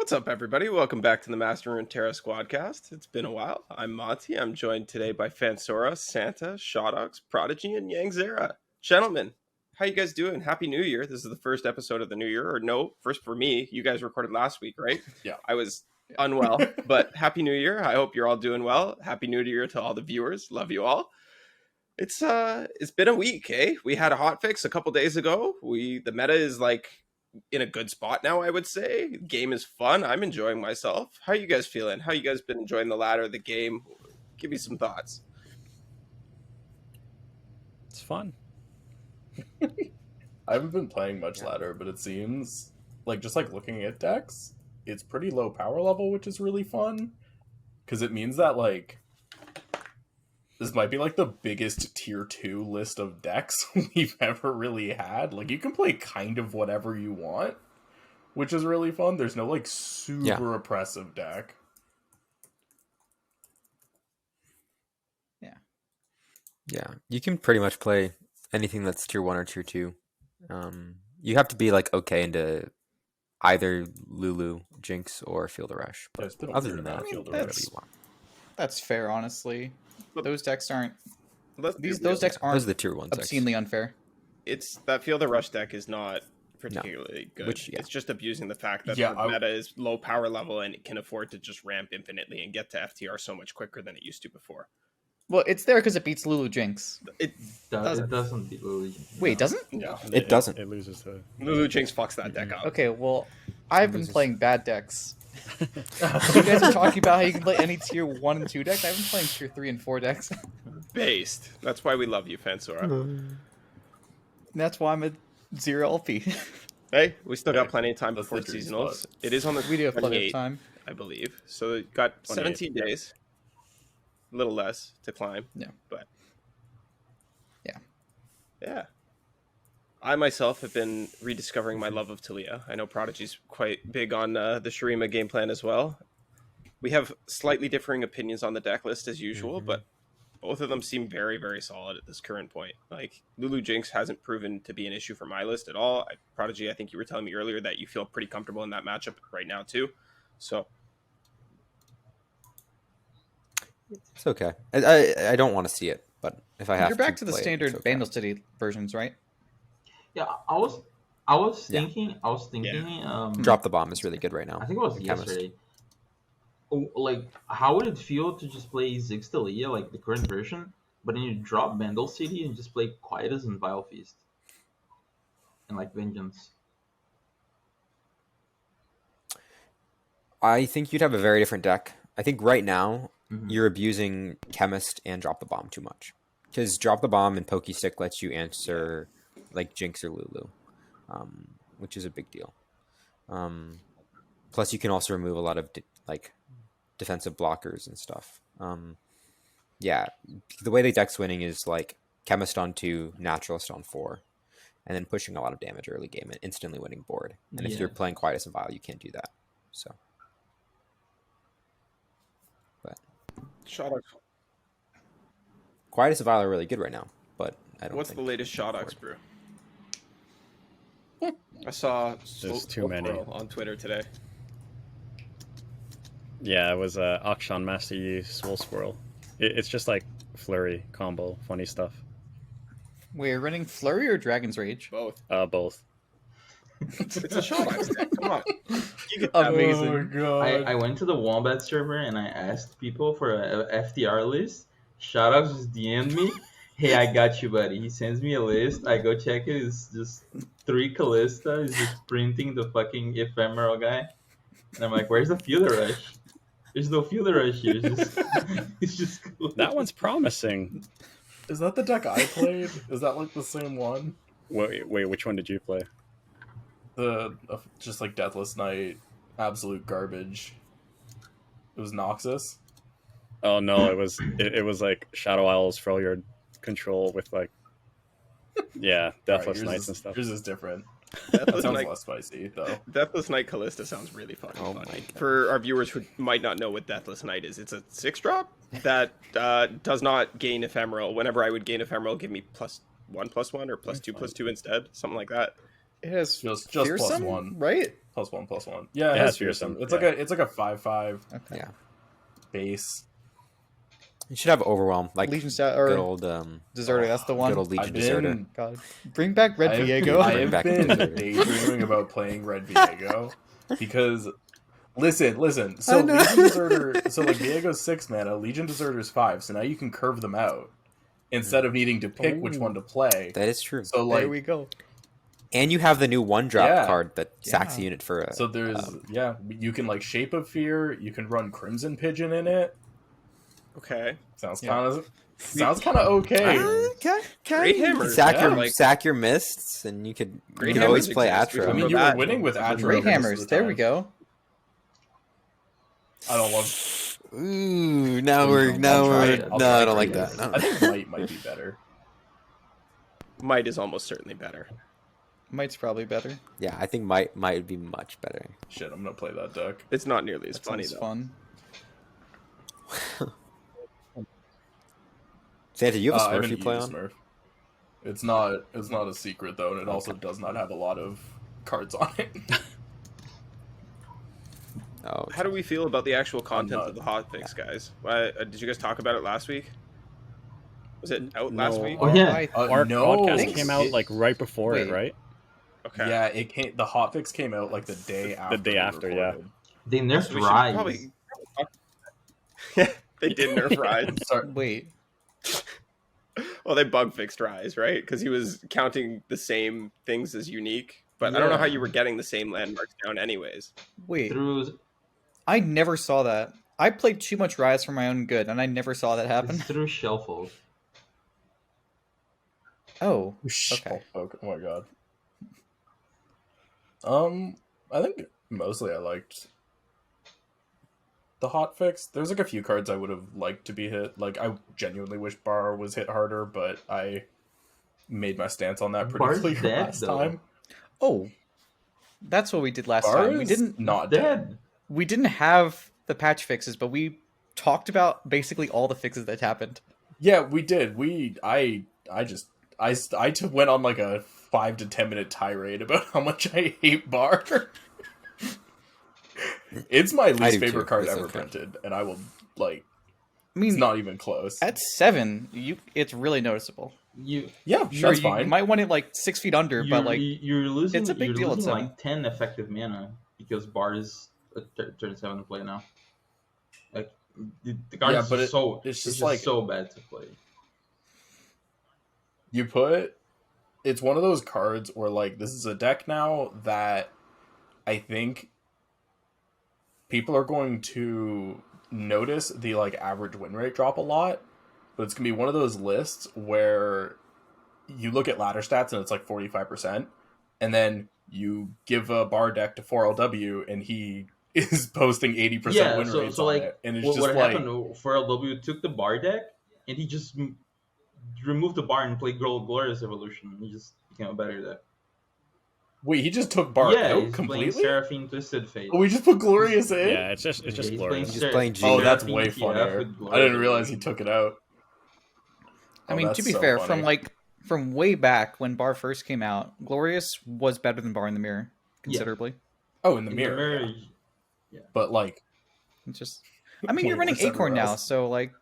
What's up, everybody? Welcome back to the Master Runeterra SquadCast. It's been a while. I'm Monty. I'm joined today by Phansora, Santa, Shadawx, Prodigy, and Yangzera. Gentlemen, how you guys doing? Happy New Year. This is the first episode of the new year. Or no, first for me. You guys recorded last week, right? Yeah. I was unwell, but Happy New Year. I hope you're all doing well. Happy New Year to all the viewers. Love you all. It's been a week, eh? We had a hotfix a couple days ago. The meta is like in a good spot now, I would say. The game is fun. I'm enjoying myself. How you guys feeling? How you guys been enjoying the ladder of the game? Give me some thoughts. It's fun. I haven't been playing much ladder, but it seems like just like looking at decks, it's pretty low power level, which is really fun. Because it means that like this might be like the biggest tier 2 list of decks we've ever really had. Like you can play kind of whatever you want, which is really fun. There's no like super oppressive deck. Yeah, you can pretty much play anything that's tier 1 or tier 2. You have to be like okay into either Lulu, Jinx, or Field of Rush. But other than that, that's fair, honestly. Those decks aren't. Those decks aren't. Those are the tier 1 decks. Obscenely unfair. It's that Field of Rush deck is not particularly good. It's just abusing the fact that the meta is low power level and it can afford to just ramp infinitely and get to FTR so much quicker than it used to before. Well, it's there because it beats Lulu Jinx. It doesn't beat Lulu Jinx. Wait, it doesn't? No. It doesn't. It loses to Lulu Jinx fucks that deck up. Okay, well, I've been playing bad decks. You guys are talking about how you can play any tier 1 and 2 decks. I've been playing tier 3 and 4 decks. Based. That's why we love you, Phansora. That's why I'm a 0 LP. Hey, we still got plenty of time before seasonals. It is on the We do have plenty of 28th, time. I believe. So we've got 17 days. A little less to climb. Yeah. But yeah. I myself have been rediscovering my love of Taliyah. I know Prodigy's quite big on the Shurima game plan as well. We have slightly differing opinions on the deck list as usual, but both of them seem very, very solid at this current point. Like, Lulu Jinx hasn't proven to be an issue for my list at all. Prodigy, I think you were telling me earlier that you feel pretty comfortable in that matchup right now too. So it's okay. I don't want to see it, but if I have to, you're back to the play standard it's okay. Vandal City versions, right? Yeah, I was thinking. Drop the Bomb is really good right now. I think it was yesterday. Oh, like, how would it feel to just play Ziggs Taliyah, like the current version, but then you drop Vandal City and just play Quietus and Vile Feast and like Vengeance? I think you'd have a very different deck. I think right now you're abusing Chemist and Drop the Bomb too much. Because Drop the Bomb and Pokey Stick lets you answer like Jinx or Lulu, which is a big deal. Plus, you can also remove a lot of defensive blockers and stuff. The way the deck's winning is like Chemist on 2, Naturalist on 4, and then pushing a lot of damage early game and instantly winning board. And if you're playing Quietus and Vile, you can't do that. So. Shadawx. Quietus and Vile are really good right now, but I don't. What's the latest Shadawx brew? I saw There's too many on Twitter today. Yeah, it was Akshan Master Yi Swole Squirrel. It's just like flurry combo, funny stuff. We're running Flurry or Dragon's Rage? Both. Both. It's a Shadawx deck. Come on. Amazing. Oh my god. I went to the Wombat server and I asked people for a FTR list. Shoutout just DM'd me. Hey, I got you, buddy. He sends me a list. I go check it. It's just 3 Callista. He's just printing the fucking ephemeral guy. And I'm like, where's the Fielder Rush? There's no Fielder Rush here. It's just cool. That one's promising. Is that the deck I played? Is that like the same one? Wait, which one did you play? The just like Deathless Knight, absolute garbage. It was Noxus. Oh no, it was like Shadow Isles Freljord control with like Deathless Knights and stuff. Yours is different. That That sounds less spicy though. Deathless Knight Callista sounds really fucking Oh fun. my God. For our viewers who might not know what Deathless Knight is, it's a 6-drop that does not gain ephemeral. Whenever I would gain ephemeral, give me +1/+1 or +2/2 instead, something like that. It has Just Fearsome, +1. right? +1/+1. Yeah, it It has has fearsome. fearsome, It's like a 5/5 Okay. Yeah. base. You should have overwhelm, like Legion good old Deserter, that's the one. good old Legion I've Deserter. been God, bring back Red Viego. I Bring have back been Deserter. daydreaming about playing Red Viego because listen. I So know. Legion Deserter, so like Viego's 6 mana, Legion Deserter's 5. So now you can curve them out instead of needing to pick which one to play. That is true. So There like, we go. And you have the new 1-drop Yeah. card that sacks a Yeah. unit for a. so there's you can like Shape of Fear. You can run Crimson Pigeon in it. Okay. Sounds Yeah. kind of okay. Okay. Great hammer. Sack Yeah, your like- sack your mists, and you could Great always hammers play exist. We Atro. I mean, Remember you were that. winning with Atro. Great most of hammers. the There time. we go. I don't love. Ooh, now I'll we're try it. I'll no, try I don't it. like that. No. I think might be better. Might is almost certainly better. Might's probably better. Yeah, I think might would be much better. Shit, I'm gonna play that deck. It's not nearly as That funny sounds though. fun. Santa, you have a I Smurf haven't you play used on? Smurf. It's not a secret though, and it also does not have a lot of cards on it. Oh, How do we feel about the actual content not- of the hotfix, guys? Did you guys talk about it last week? Was it out last week? Oh, yeah. Our no, podcast came out it- like right before Wait. it, right? Okay. Yeah, it came. The hotfix came out like the day after. day we after, yeah. recorded. They nerfed So we should Rise. probably. They did nerf Rise. Sorry. Wait, Well, they bug fixed Rise, right? Because he was counting the same things as unique. But I don't know how you were getting the same landmarks down, anyways. wait. Through I never saw that. I played too much Rise for my own good, and I never saw that happen. it's through Shuffle. Oh, Okay. Oh my god. I think mostly I liked the hotfix. There's like a few cards I would have liked to be hit. Like I genuinely wish Bar was hit harder, but I made my stance on that pretty Bar's clear dead, last though. time. oh, that's what we did last Bar time. We is didn't. not dead. Dead. We didn't have the patch fixes, but we talked about basically all the fixes that happened. Yeah, we did. I went on like a 5 to 10 minute tirade about how much I hate Bar. It's my do least too. favorite card It's ever okay. printed, and I will like. I mean, It's not even close. at 7, it's really noticeable. You Yeah, Sure, that's you fine. might want it like 6 feet under, but like you're losing. it's a big you're deal at losing 7. like 10 effective mana because Bar is a turn 7 to play now. Like the card Yeah, is but just so it's just just like- so bad to play. It's one of those cards where like this is a deck now that I think people are going to notice the like average win rate drop a lot, but it's gonna be one of those lists where you look at ladder stats and it's like 45%, and then you give a Bar deck to 4LW and he is posting 80% Yeah, win so rates so on like it, and it's what just like happened for LW took the Bar deck and he just removed the Bar and played Glorious Evolution. He just became a better deck. wait, he just took Bar yeah, out he's completely. playing Seraphine Twisted Fate. Oh, we just put Glorious in. Yeah, it's just He's glorious. playing He's playing G. Oh, that's Seraphine way TF funnier. with I Glorious didn't realize he Evolution. took it out. I Oh, mean, that's to be so fair, funny. from way back when Bar first came out, Glorious was better than Bar in the Mirror considerably. Oh, in the In mirror. But like, It's just, I mean, you're way running worse everywhere Acorn now, else. so like,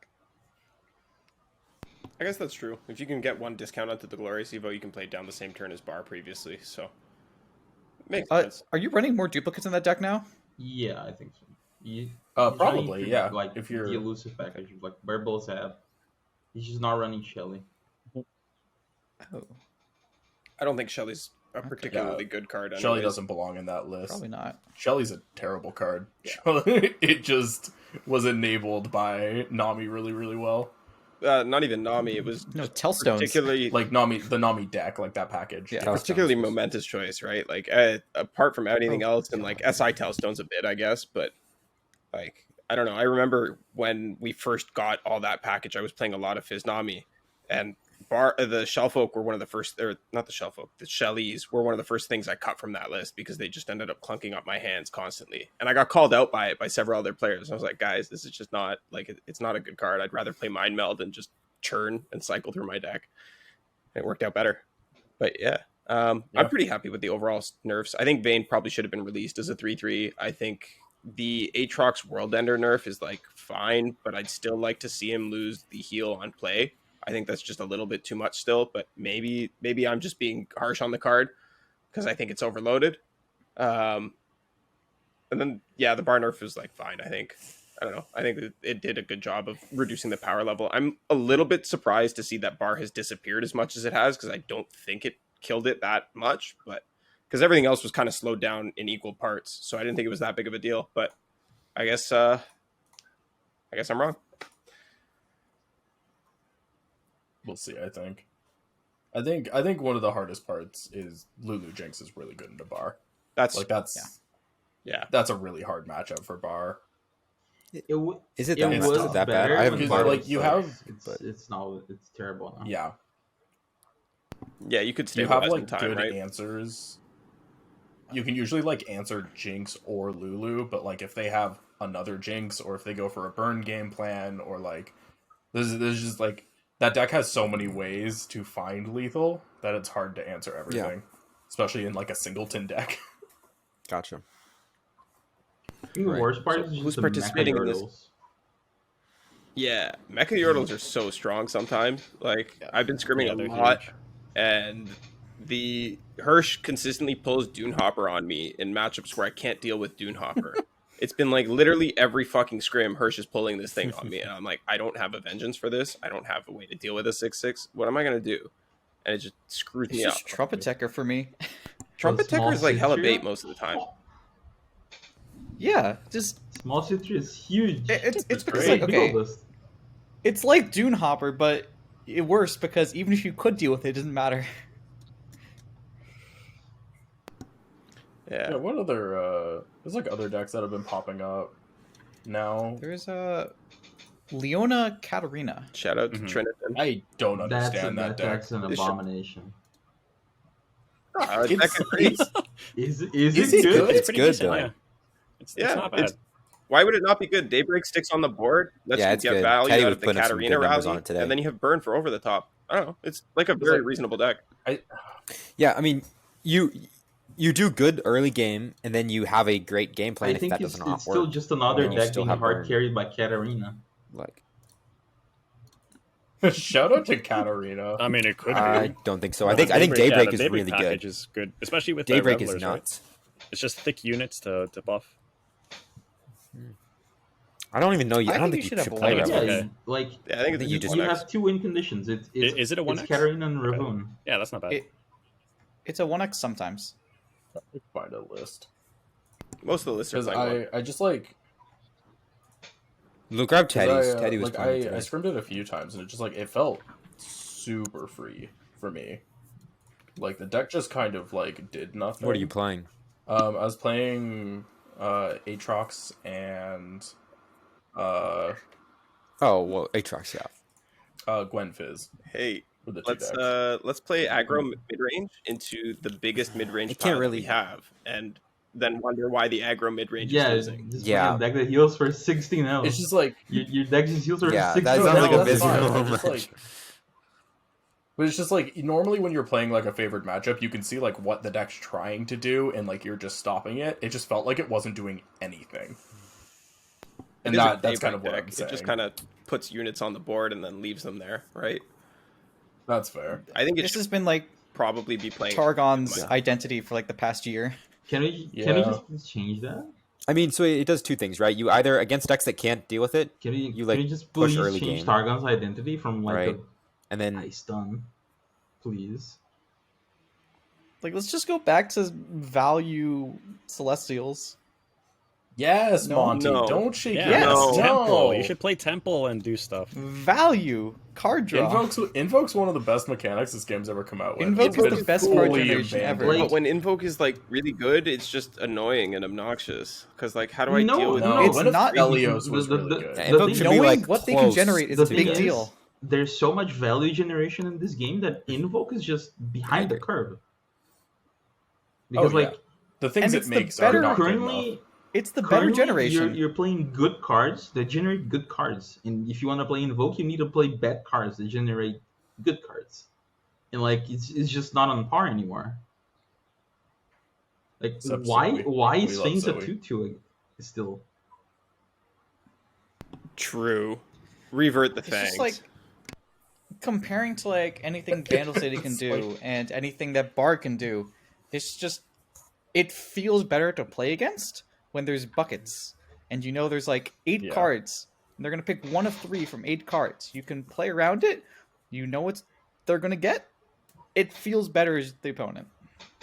I guess that's true. If you can get one discount onto the Glorious Evo, you can play down the same turn as Bar previously. So makes sense. are you running more duplicates in that deck now? Yeah, I think so. He's probably, running yeah. Like If you're the elusive package, like Bearballs have. He's just not running Shelly. Oh, I don't think Shelly's a particularly good card. Shelly anyways. doesn't belong in that list. probably not. Shelly's a terrible card. It just was enabled by Nami really, really well. Not even Nami. It was No, Tellstones. particularly Like the Nami deck, like that package. Yeah. particularly momentous choice, right? Like apart from anything else, and like SI Tellstone's a bit, I guess, but like I don't know. I remember when we first got all that package, I was playing a lot of Fiznami, and the Shellfolk were one of the first, or not the Shellfolk, the Shellies were one of the first things I cut from that list because they just ended up clunking up my hands constantly, and I got called out by it by several other players. I was like, guys, this is just not like it's not a good card. I'd rather play Mind Meld and just churn and cycle through my deck. And it worked out better, but yeah, I'm Yeah. pretty happy with the overall nerfs. I think Vayne probably should have been released as a 3/3. I think the Aatrox World Ender nerf is like fine, but I'd still like to see him lose the heal on play. I think that's just a little bit too much still, but maybe I'm just being harsh on the card because I think it's overloaded. And then the bar nerf is like fine. I don't know. I think it did a good job of reducing the power level. I'm a little bit surprised to see that bar has disappeared as much as it has because I don't think it killed it that much, but because everything else was kind of slowed down in equal parts, so I didn't think it was that big of a deal. But I guess I'm wrong. We'll see. I think one of the hardest parts is Lulu Jinx is really good into bar. That's That's a really hard matchup for bar. Is it It that, was is it that bad? better I haven't when Because, bar played. like, you was, have- it's terrible now. Yeah, you could you have stabilize in like time, good right? answers. You can usually like answer Jinx or Lulu, but like if they have another Jinx or if they go for a burn game plan or like there's just like that deck has so many ways to find lethal that it's hard to answer everything, especially in like a singleton deck. Gotcha. I think the Right. worst part So is just who's the participating in mecha this? yordles. Yeah, Mecha Yordles are so strong sometimes. Like I've been scrimming Yeah, a they're lot, huge. and the Hirsch consistently pulls Dune Hopper on me in matchups where I can't deal with Dune Hopper. It's been like literally every fucking scrim Hirsch is pulling this thing on me, and I'm like, I don't have a vengeance for this. I don't have a way to deal with a 6/6. What am I gonna do? And it just screws It's me up. just Trumpet Tecker for me. Trumpet Small Tecker is like hella Citria? bait most of the time. Yeah, just Small Citria is huge. it's because great. like okay, Duelist. it's like Dune Hopper, but worse because even if you could deal with it, it doesn't matter. Yeah, Yeah. what other there's like other decks that have been popping up now. There's a Leona Katarina. Shout out to Mhm. Trinathan. I don't understand that deck. That's an It should- abomination. That It's- could be- Is Is it it good? good? It's pretty good, decent, though. yeah. It's Yeah, not bad. it's- Why would it not be good? Daybreak sticks on the board. Lets Yeah, you it's get good. value Teddy out was of the putting up some Katarina good numbers rally, on it today. and then you have burn for over the top. I don't know. It's like a very like- reasonable deck. Yeah, I mean, you do good early game, and then you have a great game plan I if think that it's, does not it's still work. just another And you deck still being have hard burn. carried by Katarina. Like, Shout out to Katarina. I mean, it could be. I don't think so. I Well, think the Daybreak the is really good. package is good, especially with the Daybreak is Revelers, right? nuts. It's just thick units to buff. I don't even know. I don't think you should have play one. It's Yeah, Rebels. okay. like Yeah, I think think it's you a just- you 1x. have two win conditions. It's Is it a 1x? It's Katarina and Okay. Ravun. Yeah, that's not bad. It's a 1x sometimes. Find a list Most of the lists are because playing one. I just like Look, grab 'cause Teddy's. I, Teddy was like playing I today. scrimmed it a few times and it just like it felt super free for me. Like the deck just kind of like did nothing. What are you playing? I was playing Aatrox and Oh well, Aatrox, yeah. Gwen Fizz Hey, were the two decks. let's play aggro mid range into the biggest mid range It can't pile really- that we have, and then wonder why the aggro mid range Yeah, is losing. just Yeah. yeah. Deck that heals for 16 L. It's just like Your deck just heals for Yeah, 16 that L. sounds like a that's fine. miserable I just, match. like- But it's just like normally when you're playing like a favored matchup, you can see like what the deck's trying to do, and like you're just stopping it. It just felt like it wasn't doing anything, and It is a that's kind of Daybreak what I'm deck. saying. It just kind of puts units on the board and then leaves them there, right? That's fair. I think it This should has been like probably be playing Targon's Yeah. identity for like the past year. Can we Yeah. just change that? I mean, so it does two things, right? You either against decks that can't deal with it, Can we You, like, can we just push please early change game. Targon's identity from like Right. a and then ice stun, please? Like, let's just go back to value Celestials. Yes, No, Monty. no. Don't shake Yeah, your Yes. it's head. Temple. You should play Temple and do stuff. Value card draw. Invoke's one of the best mechanics this game's ever come out with. Invoke It's is been the best card fully generation ever. abandoned. But when Invoke is like really good, it's just annoying and obnoxious. Because like, how do I No, deal with No, It's when if not- Elios was the- really the- good. Yeah, the Invoke thing- should be, Knowing like, what they can close generate is the a big thing is, deal. There's so much value generation in this game that Invoke is just behind the curve. Because Oh, yeah. like The things And it it's the makes better- are not good currently, enough. It's the better currently generation. You're playing good cards that generate good cards, and if you want to play Invoke, you need to play bad cards that generate good cards. and like it's just not on par anymore. Like Except why Zoe. is We love Fangs a Zoe. 2/2 still? True. Revert the It's fangs. just like comparing to like anything Vandal City can It's do and anything that Bar can do. It's just it feels better to play against when there's buckets and you know there's like 8 Yeah. cards and they're gonna pick 1 of 3 from 8 cards. You can play around it. You know what they're gonna get. It feels better as the opponent.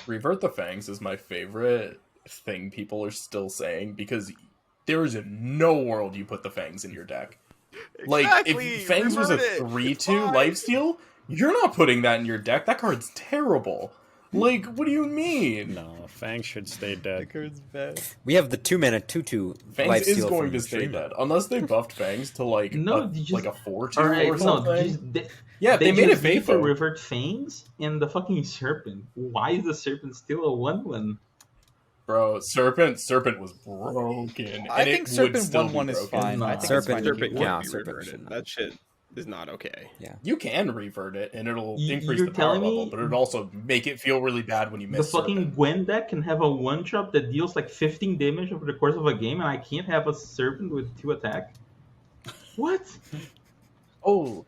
Revert the Fangs is my favorite thing people are still saying because there is no world you put the Fangs in your deck. Like, Exactly, if Fangs was a revert it. 3/2 Fine. lifesteal, you're not putting that in your deck. That card's terrible. Like, what do you mean? No, Fang should stay dead. card's bad. We have the 2-mana 2/2 Fangs is lifesteal going from to stay Shreema. dead. Unless they buffed Fangs to, like, No, a, you just- like a 4/2 All right, or no, something. just, Yeah, they made it just need to Faithful. revert Fangs and the fucking Serpent. Why is the Serpent still a 1/1? Bro, Serpent was broken. I and think it Serpent would still 1/1 be is broken. fine. I think Serpent- it's fine. Serpent Yeah, would be Serpent reverted. should not. That shit is not okay. You can revert it, and it'll increase You're the power telling level, me but it'll also make it feel really bad when you The miss fucking Serpent. Gwen deck can have a 1-drop that deals like 15 damage over the course of a game, and I can't have a Serpent with 2 attack? What? Oh,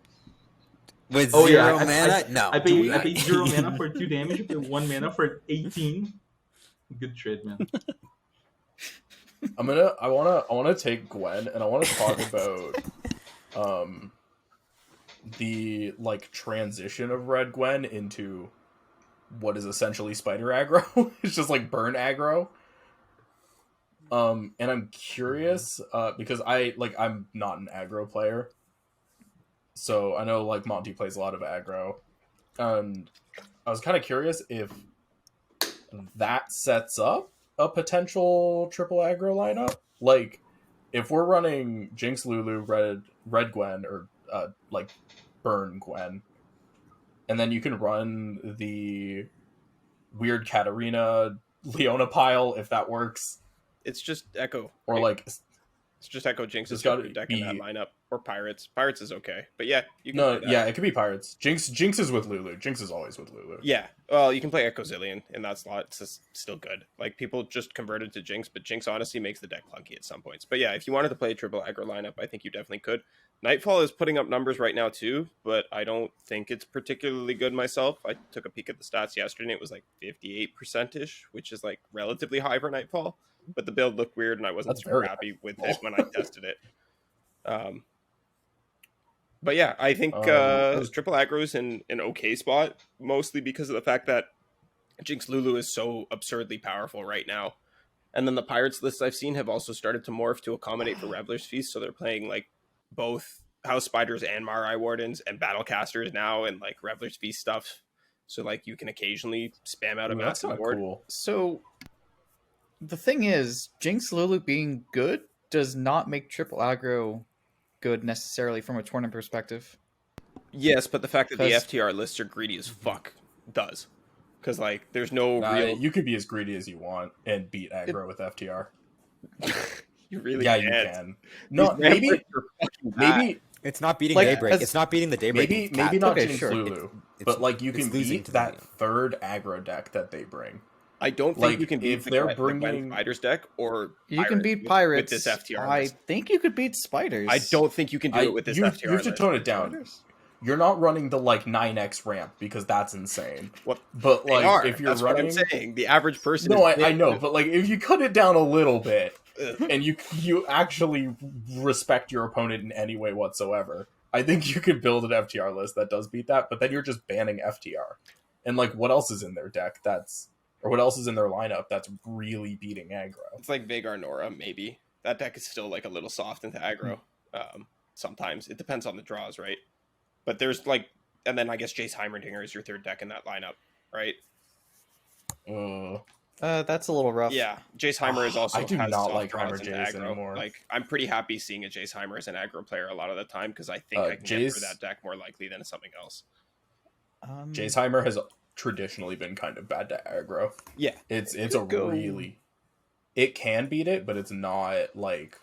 With Oh, 0 yeah, mana? No. I do pay not. 0 mana for 2 damage, I pay 1 mana for 18. Good trade, man. I wanna take Gwen, and I wanna talk about the like transition of Red Gwen into what is essentially spider aggro. It's just like burn aggro. And I'm curious, because I'm not an aggro player. So I know like Monty plays a lot of aggro. And I was kind of curious if that sets up a potential triple aggro lineup. Like, if we're running Jinx, Lulu, Red Gwen, or like Burn Gwen, and then you can run the weird Katarina Leona pile if that works, It's just Ekko. or right? like It's just Ekko Jinx It's is gotta your deck in that be- lineup, or Pirates. Pirates is okay, but yeah, you can no, play that. yeah, it could be Pirates. Jinx is with Lulu. Jinx is always with Lulu. Yeah, well, you can play Ekko Zillion in that slot. It's just still good. Like, people just converted to Jinx, but Jinx honestly makes the deck clunky at some points. But yeah, if you wanted to play a triple aggro lineup, I think you definitely could. Nightfall is putting up numbers right now too, but I don't think it's particularly good myself. I took a peek at the stats yesterday, and it was like 58%ish, which is like relatively high for Nightfall. But the build looked weird, and I wasn't That's super very happy with it when I tested it. But yeah, I think triple aggro is in an okay spot, mostly because of the fact that Jinx Lulu is so absurdly powerful right now. And then the Pirates lists I've seen have also started to morph to accommodate for Reveler's Feast, so they're playing like both House Spiders and Marai Wardens and Battlecasters now, and like Reveler's Feast stuff. So like you can occasionally spam out a Ooh, that's massive kind of board. cool. So the thing is, Jinx Lulu being good does not make triple aggro good necessarily from a tournament perspective. Yes, but the fact that the 'Cause- FTR lists are greedy as fuck does. Because like there's no real You could be as greedy as you want and beat aggro with FTR. you really Yeah, can't. you can. No, These maybe Ramblers are fucking bad. maybe It's not beating Like, Daybreak. as- It's not beating the Daybreak. maybe cat. maybe not Okay, Jinx sure. Lulu, It's- but like you it's can losing beat to that Leona. third aggro deck that they bring. I don't think Like, you can beat if the they're Gwen bringing- Spiders deck or You can beat with Pirates. this FTR I list. think you could beat Spiders. I don't think you can do it with this you FTR have to list. tone it down. You're not running the like 9x ramp because that's insane. What But they like are. if you're That's running, what I'm saying. The average person. no, is I know, but like if you cut it down a little bit Ugh. and you actually respect your opponent in any way whatsoever, I think you could build an FTR list that does beat that. But then you're just banning FTR, and like what else is in their deck or what else is in their lineup that's really beating aggro? It's like Vagar Nora, maybe. That deck is still like a little soft into aggro. Sometimes it depends on the draws, right? But there's like, and then I guess Jace Heimerdinger is your third deck in that lineup, right? That's a little rough. Yeah, Jace Heimer is also I do has not soft like draws Heimer into Jace aggro. anymore. Like I'm pretty happy seeing a Jace Heimer as an aggro player a lot of the time because I think I can get Jace- through that deck more likely than something else. Jaceheimer has traditionally been kind of bad to aggro. Yeah, It's a really, it can beat it, but it's not like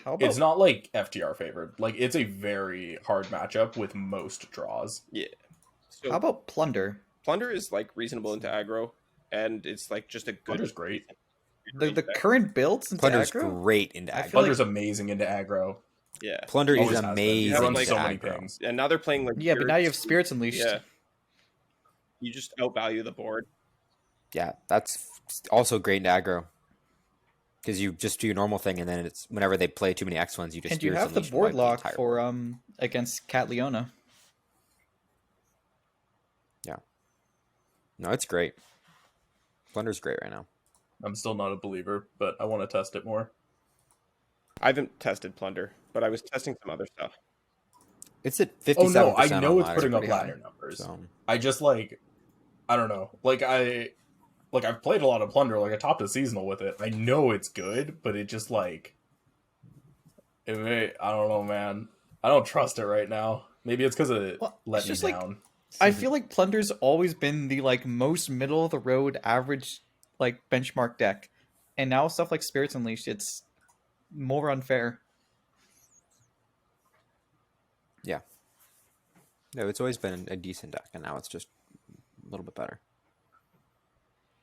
How about it's not like FTR favored. Like it's a very hard matchup with most draws. yeah. So How about Plunder? Plunder is like reasonable into aggro, and it's like just a good. Plunder's great. The current builds into Plunder's aggro? great into I aggro. feel like- Plunder's amazing into aggro. Yeah, Plunder is Always has been. amazing He runs into so many aggro. pings. and now they're playing like Yeah, but now you have Spirits Unleashed. Yeah, you just outvalue the board. Yeah, that's also great into aggro. Because you just do your normal thing, and then it's whenever they play too many X ones, you just And you Spirits have the Unleashed board wipe lock entire for board. against Cat Leona. No, it's great. Plunder's great right now. I'm still not a believer, but I want to test it more. I haven't tested Plunder, but I was testing some other stuff. It's at Oh 57%. no, I know on it's ladder, putting up pretty high, ladder numbers. So. I just like, I don't know. I've played a lot of Plunder. Like I topped a seasonal with it. I know it's good, but it just like, I don't know, man. I don't trust it right now. Maybe it's because it Well, let it's me just like- down. I feel like Plunder's always been the like most middle of the road average like benchmark deck. And now stuff like Spirits Unleashed, it's more unfair. No, it's always been a decent deck, and now it's just a little bit better.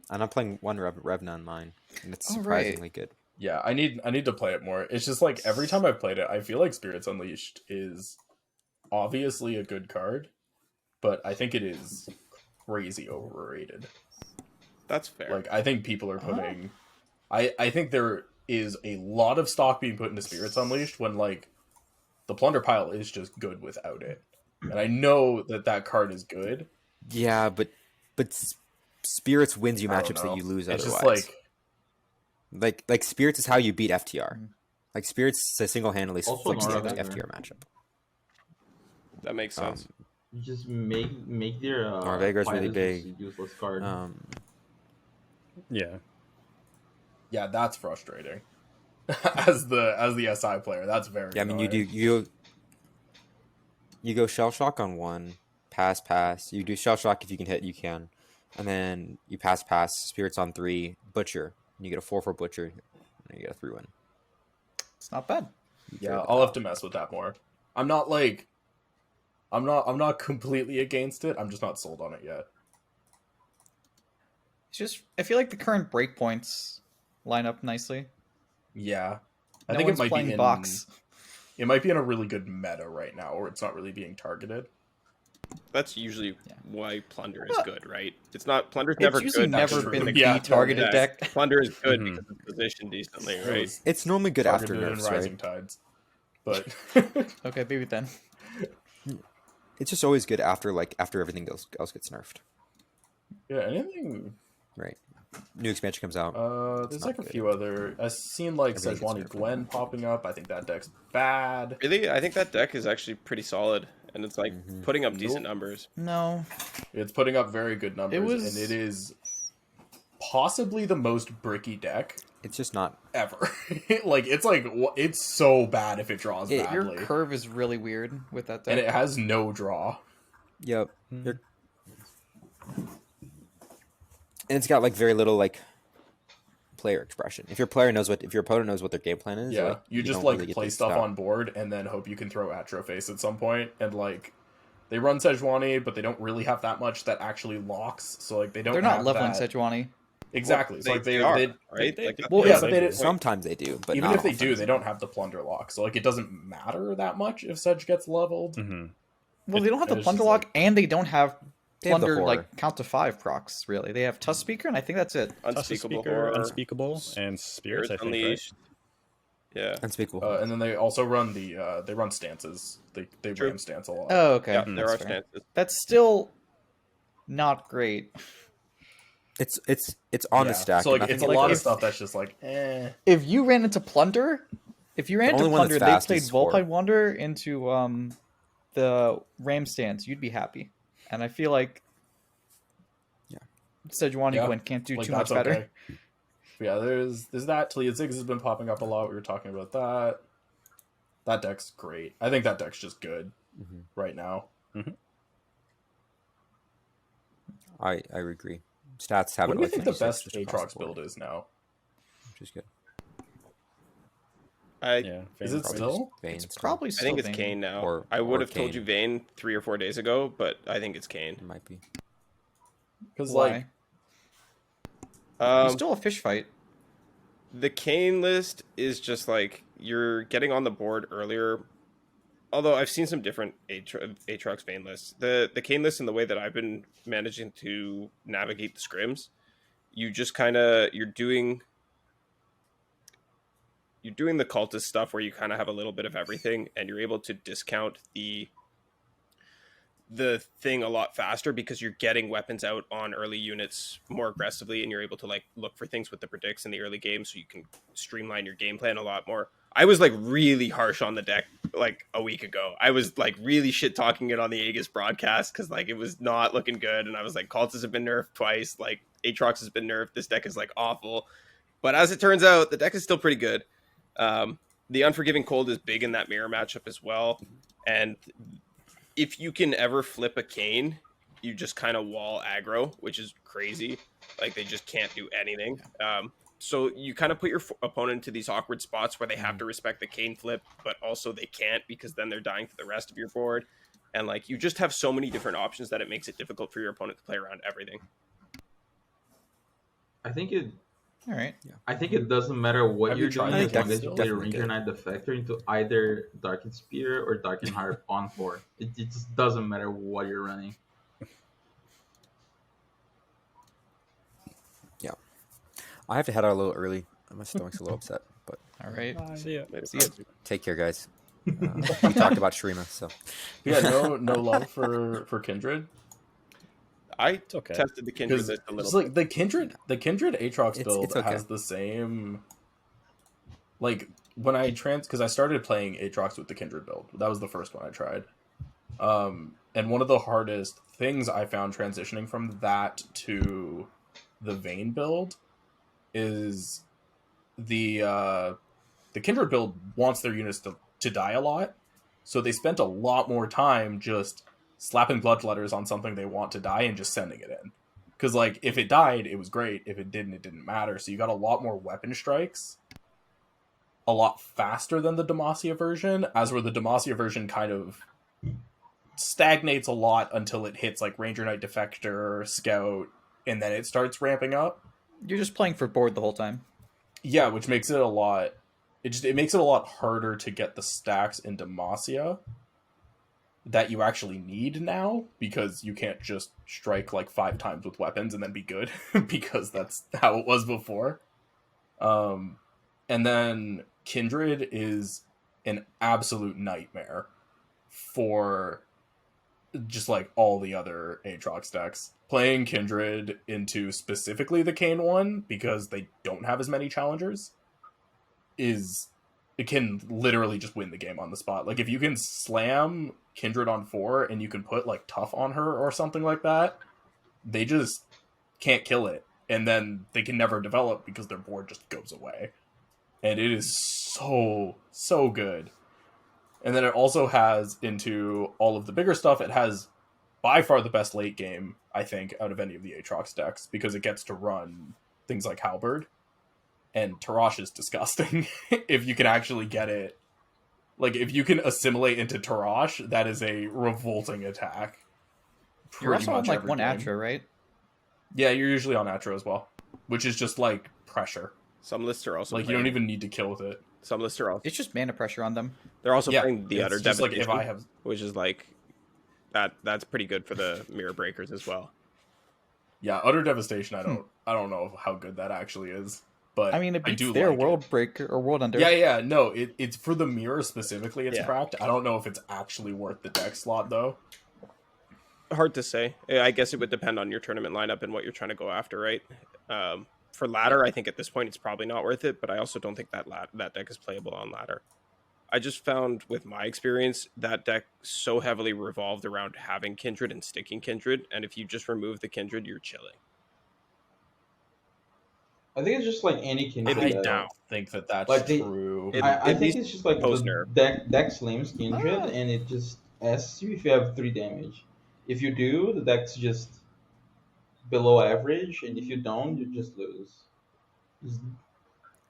And I'm playing one Revna on mine, and it's Oh, right. surprisingly good. Yeah, I need to play it more. It's just like every time I've played it, I feel like Spirits Unleashed is obviously a good card, but I think it is crazy overrated. That's fair. Like I think people are putting I think there is a lot of stock being put into Spirits Unleashed when like the Plunder pile is just good without it. And I know that card is good. Yeah, but Spirits wins you I don't matchups know. that you lose It's otherwise. just Like Spirits is how you beat FTR. Like Spirits single-handedly Also flips the Norvegger. FTR matchup. That makes sense. You just make their Norvegger's really fighters big. a useless card. Yeah. yeah, that's frustrating. as the SI player, that's very Yeah, I mean annoying. you go Shell Shock on one, pass. You do Shell Shock if you can hit, you can, and then you pass. Spirits on 3, Butcher, and you get a 4/4 Butcher, and you get a 3-win. It's not bad. Yeah, I'll have to mess with that more. I'm not completely against it. I'm just not sold on it yet. It's just I feel like the current breakpoints line up nicely. Yeah. I No think it one's might playing be in box. It might be in a really good meta right now, or it's not really being targeted. That's usually why Plunder is Well, good, right? It's not Plunder's It's never usually good. never because been it's the Yeah, targeted yeah. deck. Plunder is good Mhm. because it's positioned decently, It right? was It's normally good after targeted in nerfs, Rising right? Tides. But Okay, maybe then. It's just always good after everything else gets nerfed, yeah, anything right? New expansion comes out. there's not like a good. few other I've seen like Everything gets Sejuani nerfed. Gwen popping up. I think that deck's bad. Really, I think that deck is actually pretty solid, and it's like Mhm. putting up decent Nope. numbers. No. It's putting up very good numbers, was- and it is possibly the most bricky deck It's just not. ever. It's so bad if it draws Your Your badly, curve is really weird with that deck. and it has no draw. Yep. And it's got like very little like player expression. If your opponent knows what their game plan is, Yeah, like, you just don't like really get play to stuff stop. on board and then hope you can throw Atroface at some point. And like they run Sejuani, but they don't really have that much that actually locks. So like they don't. They're not have leveling that... Exactly. Exactly. Well, so like they they are, they- right? they- Like, that's well, the yeah, other but they point. did- Sometimes they do, but even not if they often. do, they don't have the plunder lock. So like it doesn't matter that much if Sedge gets leveled. Hmm. Well, they don't have the It's plunder just lock, like- and they don't have They have the plunder horror. like count to 5 procs. Really, they have Tusk Speaker, and I think that's it. Unspeakable horror, Unspeakable, and Spirits, I think, right? Unleashed. Yeah, Unspeakable. And then they also run they run stances. They True. ram stance a lot. Oh, okay. yeah, Mm, there That's are fair. stances. That's still not great. It's on the Yeah. stack. So and like it's a nothing lot like of it. stuff that's just like If you ran into Plunder, The only one that's they fast played is Spore. Volpine Wanderer into the Ram stance, you'd be happy. And I feel like Yeah. Sejuani Yeah, Gwen can't do like too much that's better. okay. Yeah, there's that. Taliyah Ziggs has been popping up a lot. We were talking about that. That deck's great. I think that deck's just good Mhm. right now. I agree. Stats have What it do you like think the 56 best just across Aatrox the board, build is now? which is good. Yeah, Is it Probably still? just Vayne It's still. probably I still think it's Vayne. Kane now. Or- I would or have told Kane. you Vayne 3 or 4 days ago, but I think it's Kane. It might be. Because Why? like, It's still a fish fight. The Kane list is just like you're getting on the board earlier. Although I've seen some different Aatrox Vayne lists. The Kane list and the way that I've been managing to navigate the scrims, you just kind of you're doing the cultist stuff where you kind of have a little bit of everything, and you're able to discount the thing a lot faster because you're getting weapons out on early units more aggressively, and you're able to like look for things with the predicts in the early game, so you can streamline your game plan a lot more. I was like really harsh on the deck like a week ago. I was like really shit talking it on the Aegis broadcast because like it was not looking good, and I was like, cultists have been nerfed twice, like Aatrox has been nerfed, this deck is like awful. But as it turns out, the deck is still pretty good. The Unforgiving Cold is big in that mirror matchup as well, and if you can ever flip a Kane, you just kind of wall aggro, which is crazy. Like they just can't do anything. So you kind of put your opponent into these awkward spots where they have to respect the Kane flip, but also they can't because then they're dying to the rest of your board. And like you just have so many different options that it makes it difficult for your opponent to play around everything. I think it. All right. I think it doesn't matter what Have you're you tried doing it? as long as you Definitely play good. Ranger Knight Defector into either Darkened Spear or Darkened Heart on 4. It just doesn't matter what you're running. I have to head out a little early. My stomach's a little upset, but All right. See ya. See ya. take care, guys. We talked about Shrima, so yeah, no love for Kindred. I okay. tested the Kindred Because list a little it's like the Kindred Aatrox It's- build it's okay. has the same. Like when I because I started playing Aatrox with the Kindred build. That was the first one I tried. And one of the hardest things I found transitioning from that to the Vayne build is the Kindred build wants their units to die a lot, so they spent a lot more time just slapping bloodletters on something they want to die and just sending it in. Because like if it died, it was great. If it didn't, it didn't matter. So you got a lot more weapon strikes, a lot faster than the Demacia version. As where the Demacia version kind of stagnates a lot until it hits like Ranger Knight Defector, Scout, and then it starts ramping up. You're just playing for board the whole time. Yeah, which makes it a lot. It makes it a lot harder to get the stacks in Demacia that you actually need now, because you can't just strike like 5 times with weapons and then be good because that's how it was before. And then Kindred is an absolute nightmare for just like all the other Aatrox decks. Playing Kindred into specifically the Kane one, because they don't have as many challengers, it can literally just win the game on the spot. Like if you can slam Kindred on 4 and you can put like Tough on her or something like that, they just can't kill it. And then they can never develop because their board just goes away. And it is so good. And then it also has, into all of the bigger stuff, it has by far the best late game, I think, out of any of the Aatrox decks, because it gets to run things like Halberd. And Tarash is disgusting. If you can actually get it. Like, if you can assimilate into Tarash, that is a revolting attack. You're also on like every one game. Atro, right? Yeah, you're usually on Atro as well. Which is just, like, pressure. Some lists are also Like, you playing, don't even need to kill with it. some lists are also It's just mana pressure on them. they're also Yeah, playing the it's Utter just like Devastation, if I have... which is like that's pretty good for the mirror breakers as well. Yeah, Utter Devastation, I don't know how good that actually is. But I mean, it I beats do their like World it. Breaker or World Under. Yeah, no, it's for the mirror specifically, it's Yeah. cracked. I don't know if it's actually worth the deck slot, though. Hard to say. I guess it would depend on your tournament lineup and what you're trying to go after, right? For ladder, I think at this point it's probably not worth it, but I also don't think that that deck is playable on ladder. I just found with my experience that deck so heavily revolved around having Kindred and sticking Kindred, and if you just remove the Kindred, you're chilling. I think it's just like any Kindred. It'd be deck. down. Think that that's Like the- true. I At think least it's just like post-nerf. the deck slams Kindred, Ah. and it just asks you if you have 3 damage. If you do, the deck's just below average, and if you don't, you just lose. Just-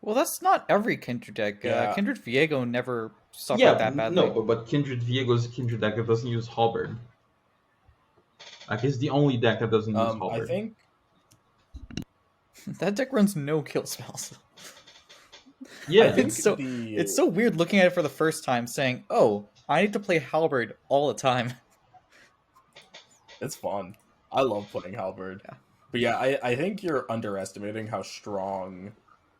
Well, that's not every Kindred deck. Yeah. Kindred Viego never suffered Yeah, that badly. no, but Kindred Viego is a Kindred deck that doesn't use Halberd. Like, it's the only deck that doesn't use Halberd. I think That deck runs no kill spells. Yeah, I think It's so weird looking at it for the first time, saying, "Oh, I need to play Halberd all the time." it's fun. I love playing Halberd. Yeah. But yeah, I think you're underestimating how strong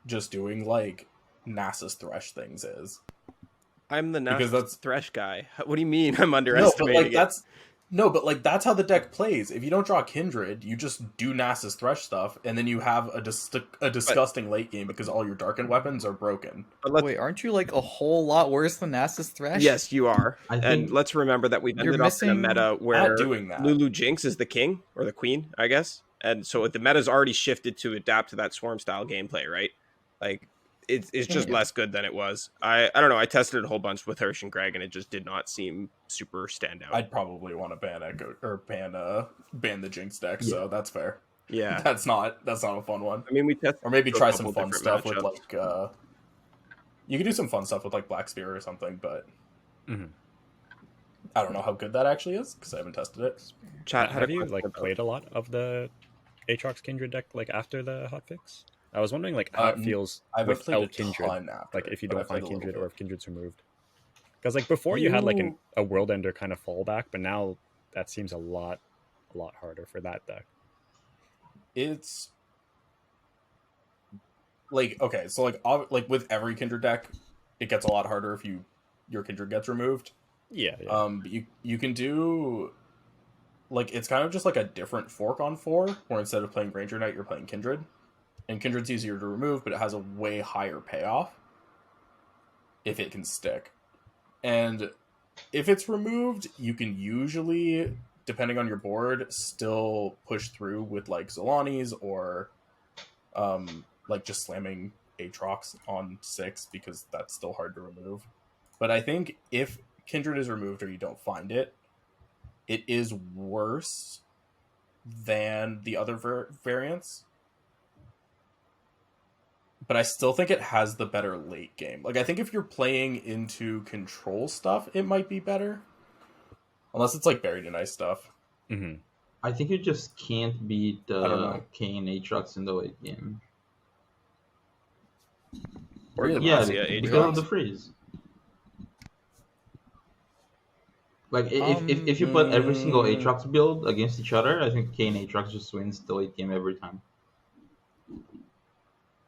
just doing like Nasus Thresh things is. I'm the Because Nasus that's- Thresh guy. What do you mean I'm No, but underestimating like it? that's how the deck plays. If you don't draw Kindred, you just do Nasus Thresh stuff, and then you have a disgusting late game because all your darkened weapons are broken. But let's- Wait, aren't you like a whole lot worse than Nasus Thresh? yes, you are. I And think- let's remember that we've You're ended up in a missing- meta where Not doing that. Lulu Jinx is the king or the queen, I guess. And so the meta's already shifted to adapt to that swarm style gameplay, right? Like it's just Yeah. less good than it was. I don't know. I tested it a whole bunch with Hirsch and Greg, and it just did not seem super standout. I'd probably want to ban Ekko or ban the Jinx deck, so that's fair. Yeah, That's not a fun one. I mean we tested Or maybe a try some couple fun different stuff with matchups. like you could do some fun stuff with like Black Spear or something, but Mhm. I don't know how good that actually is because I haven't tested it. Chat, Have you like played a lot of the Aatrox Kindred deck like after the hotfix? I was wondering like how it feels I haven't played a without Kindred. ton after, Like if you but don't I've played play a little Kindred bit. or if Kindred's removed. Because like before you had like You- a world ender kind of fallback, but now that seems a lot harder for that deck. It's like okay, so like with every Kindred deck, it gets a lot harder if your Kindred gets removed. Yeah. But you can do like it's kind of just like a different fork on 4, where instead of playing Ranger Knight, you're playing Kindred, and Kindred's easier to remove, but it has a way higher payoff if it can stick. And if it's removed, you can usually, depending on your board, still push through with like Zolanis or like just slamming Aatrox on 6 because that's still hard to remove. But I think if Kindred is removed or you don't find it, it is worse than the other variants. But I still think it has the better late game. Like, I think if you're playing into control stuff, it might be better. Unless it's, like, buried in ice stuff. hmm I think you just can't beat I don't know. Kane Aatrox in the late game. Or Really? Yeah, Demacia because of Aatrox. the freeze. Like, if you put every single Aatrox build against each other, I think Kane Aatrox just wins the late game every time.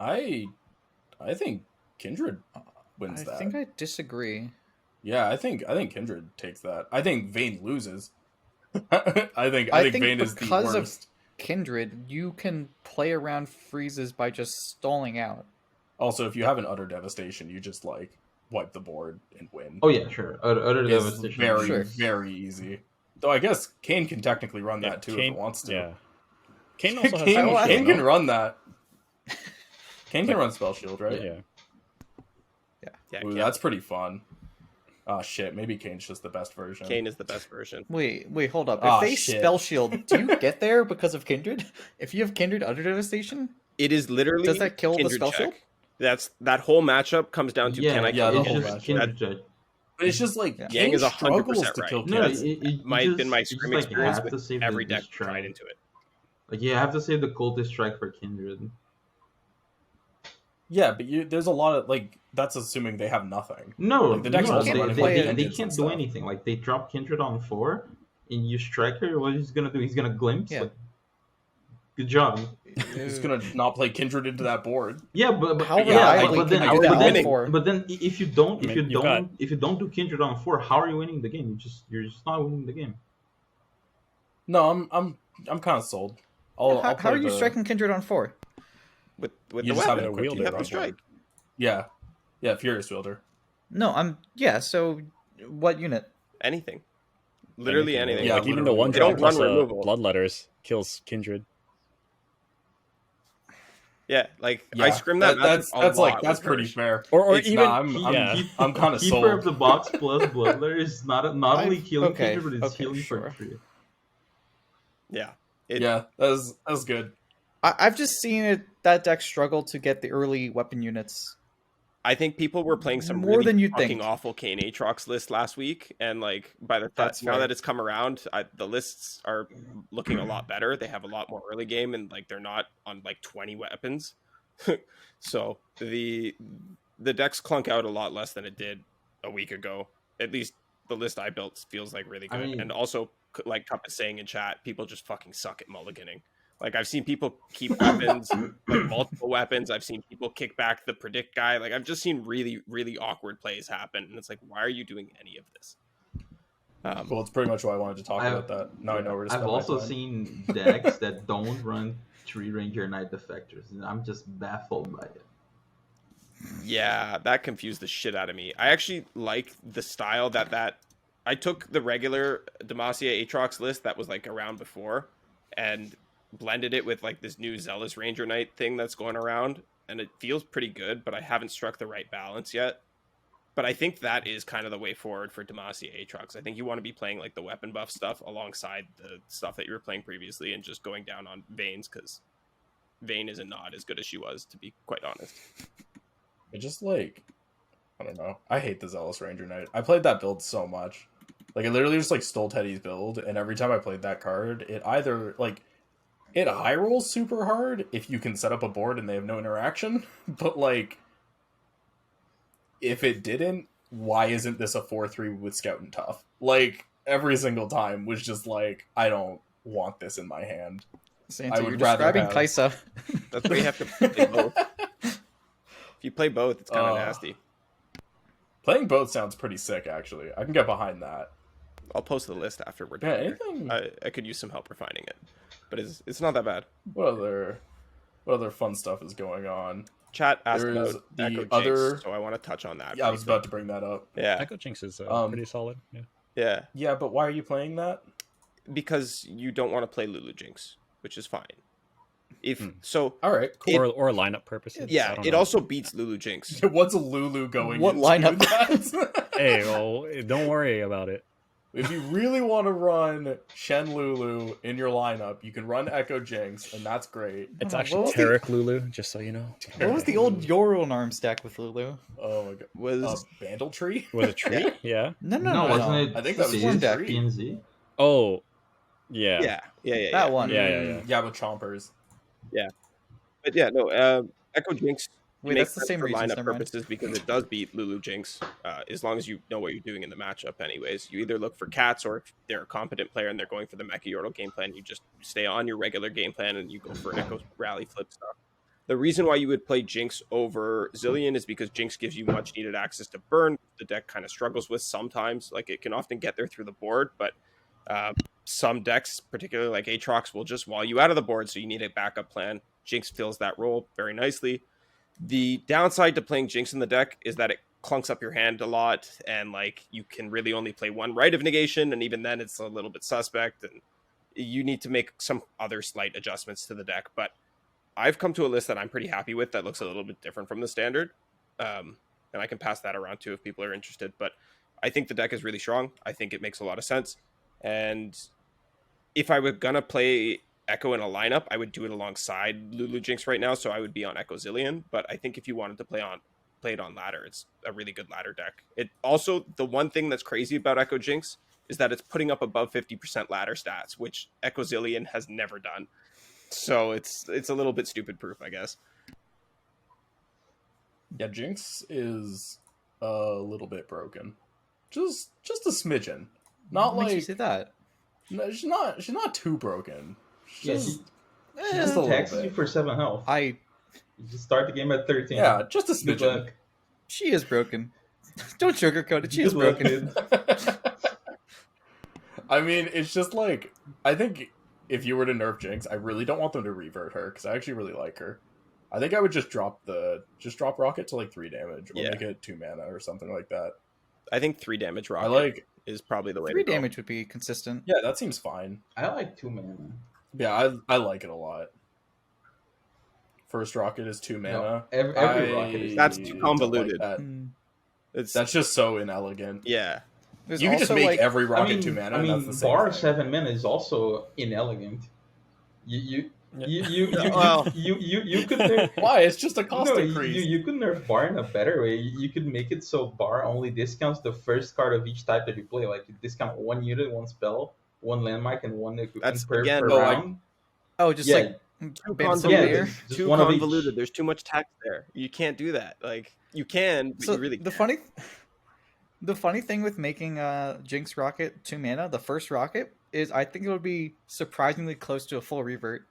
I think Kindred wins I that. think I disagree. Yeah, I think Kindred takes that. I think Vayne loses. I think Vayne is the because of worst. Kindred, you can play around freezes by just stalling out. Also, if you have an utter devastation, you just like wipe the board and win. Oh yeah, sure. Other It's devastation. very Sure. very easy. Though I guess Kane can technically run that too if it wants to. Yeah. Kane also has Kane, Spell Shield, Kane no? can run that. Kane can run Spell Shield, right? Yeah. Yeah, Ooh, Kane. that's pretty fun. Oh shit, maybe Kane's just the best version. Kane is the best version. Wait, hold up. Aw, If they shit. spell shield, do you get there because of Kindred? If you have Kindred under devastation, It is literally does that kill the Kindred spell check. shield? that whole matchup comes down to Yeah, can I yeah, kill the it's whole Yang? just match. Kindred check. But it's just like Yeah. Kane Yang is 100% struggles to right. kill No, Kane. you Might have been my you just, scrim like, experience have with to save every the deck strike. tried into it. Like, you have to save the cultist strike for Kindred. Yeah, but there's a lot of like that's assuming they have nothing. No, Like, the deck's no, also they, running they, with they, engines they and can't do stuff. anything. Like, they drop Kindred on 4, and you strike her. What he's gonna do? He's gonna glimpse. Yeah. Like, good job. He's gonna not play Kindred into that board. Yeah, but How yeah, reliably but then, can you do that but, on then, 4? but then if you don't, I mean, you've got- if you don't do Kindred on 4, how are you winning the game? You're just not winning the game. No, I'm kind of sold. I'll How play are you the- striking Kindred on 4? With You the just have weapon, it equipped you to have your to own strike. board. Yeah, Furious Wielder. No, so what unit? Anything. Literally anything. Yeah, like even the literally. one They don't drop plus run removal. Bloodletters kills Kindred. Yeah, like Yeah, I scrim that. that's matchup a lot that's with pretty Hirsch. fair. Or It's even- not, yeah. I'm kind of Keeper sold. of the box plus Bloodler is not only killing okay, Kindred, but it's okay, healing sure. for free. Yeah. Yeah, that's good. I've just seen it that deck struggled to get the early weapon units. I think people were playing some More really than you'd fucking think. awful Kane Aatrox list last week, and like by the That's now fair. that it's come around, the lists are looking a lot better. They have a lot more early game, and like they're not on like 20 weapons. So the decks clunk out a lot less than it did a week ago. At least the list I built feels like really good. I mean- And also, like Cup is saying in chat, people just fucking suck at mulliganing. Like I've seen people keep weapons, like multiple weapons. I've seen people kick back the predict guy. Like I've just seen really, really awkward plays happen, and it's like, why are you doing any of this? Well, it's pretty much why I wanted to talk I've- about that. Now I know where to spend I've also my time. seen decks that don't run 3 Ranger Knight Defectors, and I'm just baffled by it. Yeah, that confused the shit out of me. I actually like the style that I took the regular Demacia Aatrox list that was like around before and blended it with like this new Zealous Ranger Knight thing that's going around, and it feels pretty good, but I haven't struck the right balance yet. But I think that is kind of the way forward for Demacia Aatrox. I think you want to be playing like the weapon buff stuff alongside the stuff that you were playing previously and just going down on Vayne's, because Vayne is not as good as she was, to be quite honest. It just like, I don't know. I hate the Zealous Ranger Knight. I played that build so much. Like I literally just like stole Teddy's build, and every time I played that card, it either like it high rolls super hard if you can set up a board and they have no interaction, but like if it didn't, why isn't this a 4-3 with Scout and Tough? Like every single time was just like, I don't want this in my hand. Santa, I you're would rather describing have- Kaisa. That's why you have to play both. If you play both, it's kind of Oh. nasty. Playing both sounds pretty sick, actually. I can get behind that. I'll post the list after we're done. Yeah, here. anything? I could use some help refining it, but it's not that bad. What other fun stuff is going on? Chat asked There's about the Echo Jinx, other- so I want to touch on that. Yeah, I was briefly. about to bring that up. Yeah, Echo Jinx is Um, pretty solid. Yeah. yeah, Yeah, but why are you playing that? because you don't want to play Lulu Jinx, which is fine. If Hmm. so, All right, cool. Or lineup purposes. I yeah, don't it know. also beats Lulu Jinx. What's a Lulu going What into lineup? that? Hey, well, don't worry about it. If you really want to run Shen Lulu in your lineup, you can run Echo Jinx, and that's great. It's What actually was the- Tarek Lulu, just so you know. What was the old Yoru Arms deck with Lulu? Oh my god. Was Bandle Tree? Was it Tree? Yeah. No, wasn't it? I think that was Phase deck. PNZ? Oh, yeah. yeah. That one. Yeah. Yeah, with Chompers. But yeah, no. Echo Jinx. Wait, makes that's the sense same for reasons, lineup never mind. purposes because it does beat Lulu Jinx, as long as you know what you're doing in the matchup. Anyways, you either look for cats, or if they're a competent player and they're going for the Mecha Yordle game plan, you just stay on your regular game plan and you go for Echo Rally Flip stuff. The reason why you would play Jinx over Zillion is because Jinx gives you much needed access to burn. The deck kind of struggles with sometimes. Like it can often get there through the board, but some decks, particularly like Aatrox, will just wall you out of the board, so you need a backup plan. Jinx fills that role very nicely. The downside to playing Jinx in the deck is that it clunks up your hand a lot, and like you can really only play one Rite of Negation, and even then it's a little bit suspect, and you need to make some other slight adjustments to the deck. But I've come to a list that I'm pretty happy with that looks a little bit different from the standard, and I can pass that around too if people are interested. But I think the deck is really strong. I think it makes a lot of sense, and if I were gonna play Ekko in a lineup, I would do it alongside Lulu Jinx right now, so I would be on Ekko Zillion. But I think if you wanted to play it on ladder, it's a really good ladder deck. It also, the one thing that's crazy about Ekko Jinx is that it's putting up above 50% ladder stats, which Ekko Zillion has never done. So it's a little bit stupid proof, I guess. Yeah, Jinx is a little bit broken. Just a smidgen. Not What makes you like say that? no, she's not too broken. Yeah, Just, she just a little taxes you bit. for 7 health. You just start the game at 13. Yeah, just a Good smidgen. luck. She is broken. Don't sugarcoat it. She is Good luck, broken. dude. I mean, it's just like I think if you were to nerf Jinx, I really don't want them to revert her because I actually really like her. I think I would just drop Rocket to like 3 damage or Yeah. make it 2 mana or something like that. I think 3 damage rocket I like is probably the way 3 to go. damage would be consistent. yeah, that seems fine. I like 2 mana. Yeah, I like it a lot. First rocket is 2 mana. No, every I rocket is That's don't too like convoluted. that. Hmm. It's That's just so inelegant. yeah. There's You can just also, make like, every I rocket mean, 2 mana. I and mean, that's the same bar thing. 7 mana is also inelegant. You Well- You could nerf. Why? It's just a cost No, increase. you could nerf bar in a better way. You could make it so bar only discounts the first card of each type that you play. Like you discount one unit, one spell, one landmark, and one equipment That's, per again, round. Oh, just Yeah. like Too ban some convoluted. layer. just Too one of each. convoluted. There's too much text there. You can't do that. Like you can, but So you really the can't. funny thing with making Jinx Rocket 2 mana, the first rocket, is I think it would be surprisingly close to a full revert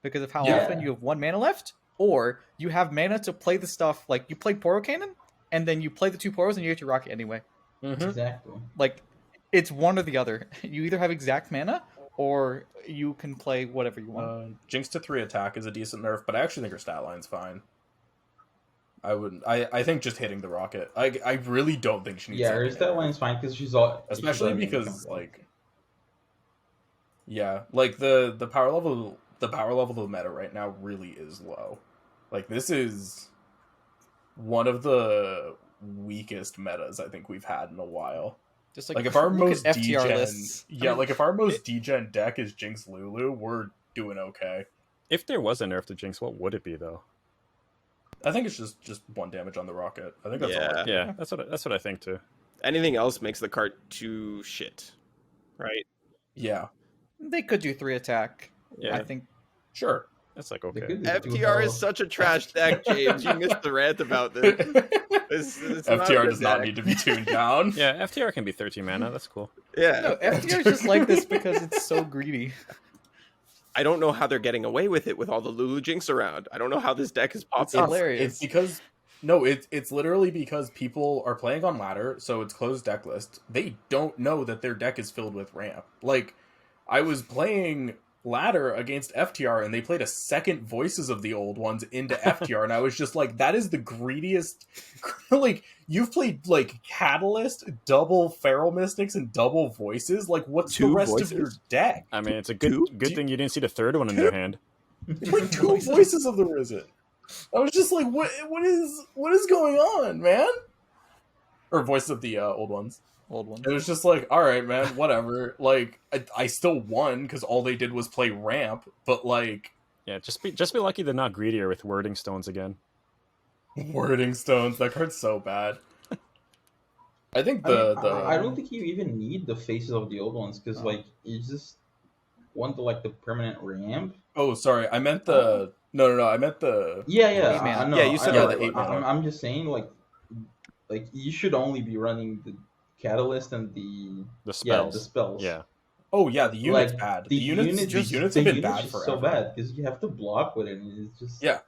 because of how Yeah. often you have 1 mana left, or you have mana to play the stuff like you play Poro Cannon, and then you play the 2 Poros and you get your rocket anyway. Mhm. Exactly. Like it's one or the other. You either have exact mana, or you can play whatever you want. Jinx to 3 attack is a decent nerf, but I actually think her stat line's fine. I wouldn't. I think just hitting the rocket. I really don't think she needs. Yeah, to her hit stat it. line's fine because she's all. Especially she's because like, yeah, like the power level of the meta right now really is low. Like this is one of the weakest metas I think we've had in a while. Just Like if our look most at FTR degen, lists. yeah, like if our most degen deck is Jinx Lulu, we're doing okay. If there was a nerf to Jinx, what would it be though? I think it's just 1 damage on the rocket. I think that's all. Yeah. Yeah, that's what I think too. Anything else makes the cart too shit, right? Yeah, They could do 3 attack. Yeah, I think sure. that's like They okay. could do FTR is such a trash deck, James. You missed the rant about this. It's not a FTR good does not deck. need to be tuned down. Yeah, FTR can be 13 mana. That's cool. Yeah. no, FTR is just like this because it's so greedy. I don't know how they're getting away with it with all the Lulu Jinx around. I don't know how this deck is It's popular. hilarious. It's because no, it's literally because people are playing on ladder, so it's closed deck list. They don't know that their deck is filled with ramp. Like I was playing ladder against FTR and they played a second Voices of the Old Ones into FTR and I was just like, that is the greediest. Like you've played like Catalyst, double Feral Mystics, and double Voices. Like what's the 2 rest of your Voices? deck? I mean, it's a good Two? thing you didn't see the third one in their hand. It's like 2 Voices of the Risen. I was just like, what is going on, man? Or Voices of the Old Ones. Old one. It was just like, all right, man, whatever. Like, I still won because all they did was play ramp, but like, Yeah, just be lucky they're not greedier with wording stones again. wording stones. That card's so bad. I think I don't think you even need the faces of the old ones because like you just want the permanent ramp. Oh, sorry, I meant the no. I meant the Yeah, Eight mana. I know. Yeah, you said I know. that, the 8 mana. I'm just saying like you should only be running the catalyst and The the spells. spells. Yeah. Oh yeah, the unit's Like, bad. The The units units have been the bad units just forever. so bad because you have to block with it. And it's just Yeah.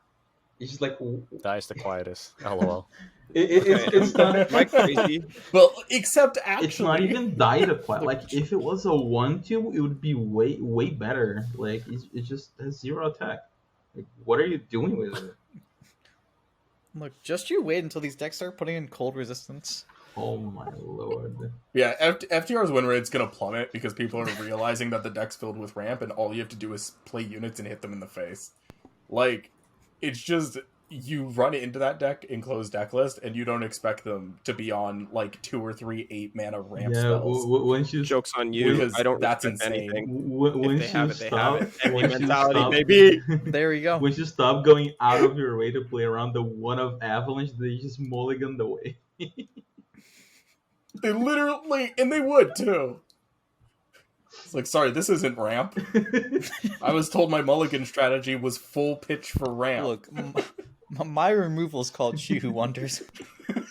It's just like Dies the quietest. LOL. it's not. Am I crazy? Well, except actually, It's not even die to quite. Like if it was a 1/2, it would be way better. Like it just has 0 attack. Like what are you doing with it? Look, just you wait until these decks start putting in cold resistance. Oh my lord. Yeah, FTR's win rate's gonna plummet because people are realizing that the deck's filled with ramp, and all you have to do is play units and hit them in the face. Like, it's just you run into that deck in closed deck list, and you don't expect them to be on like 2 or 3 8-mana ramp Yeah, spells. once you Joke's on you. Because I don't that's respect insane. anything. once they you have it, they stop, have it. Any once you mentality, stop- baby. There you go. Once you stop going out of your way to play around the one of Avalanche, they just mulligan the way. They literally, and they would too. It's like, sorry, this isn't ramp. I was told my mulligan strategy was full pitch for ramp. Look, my removal is called She Who Wonders.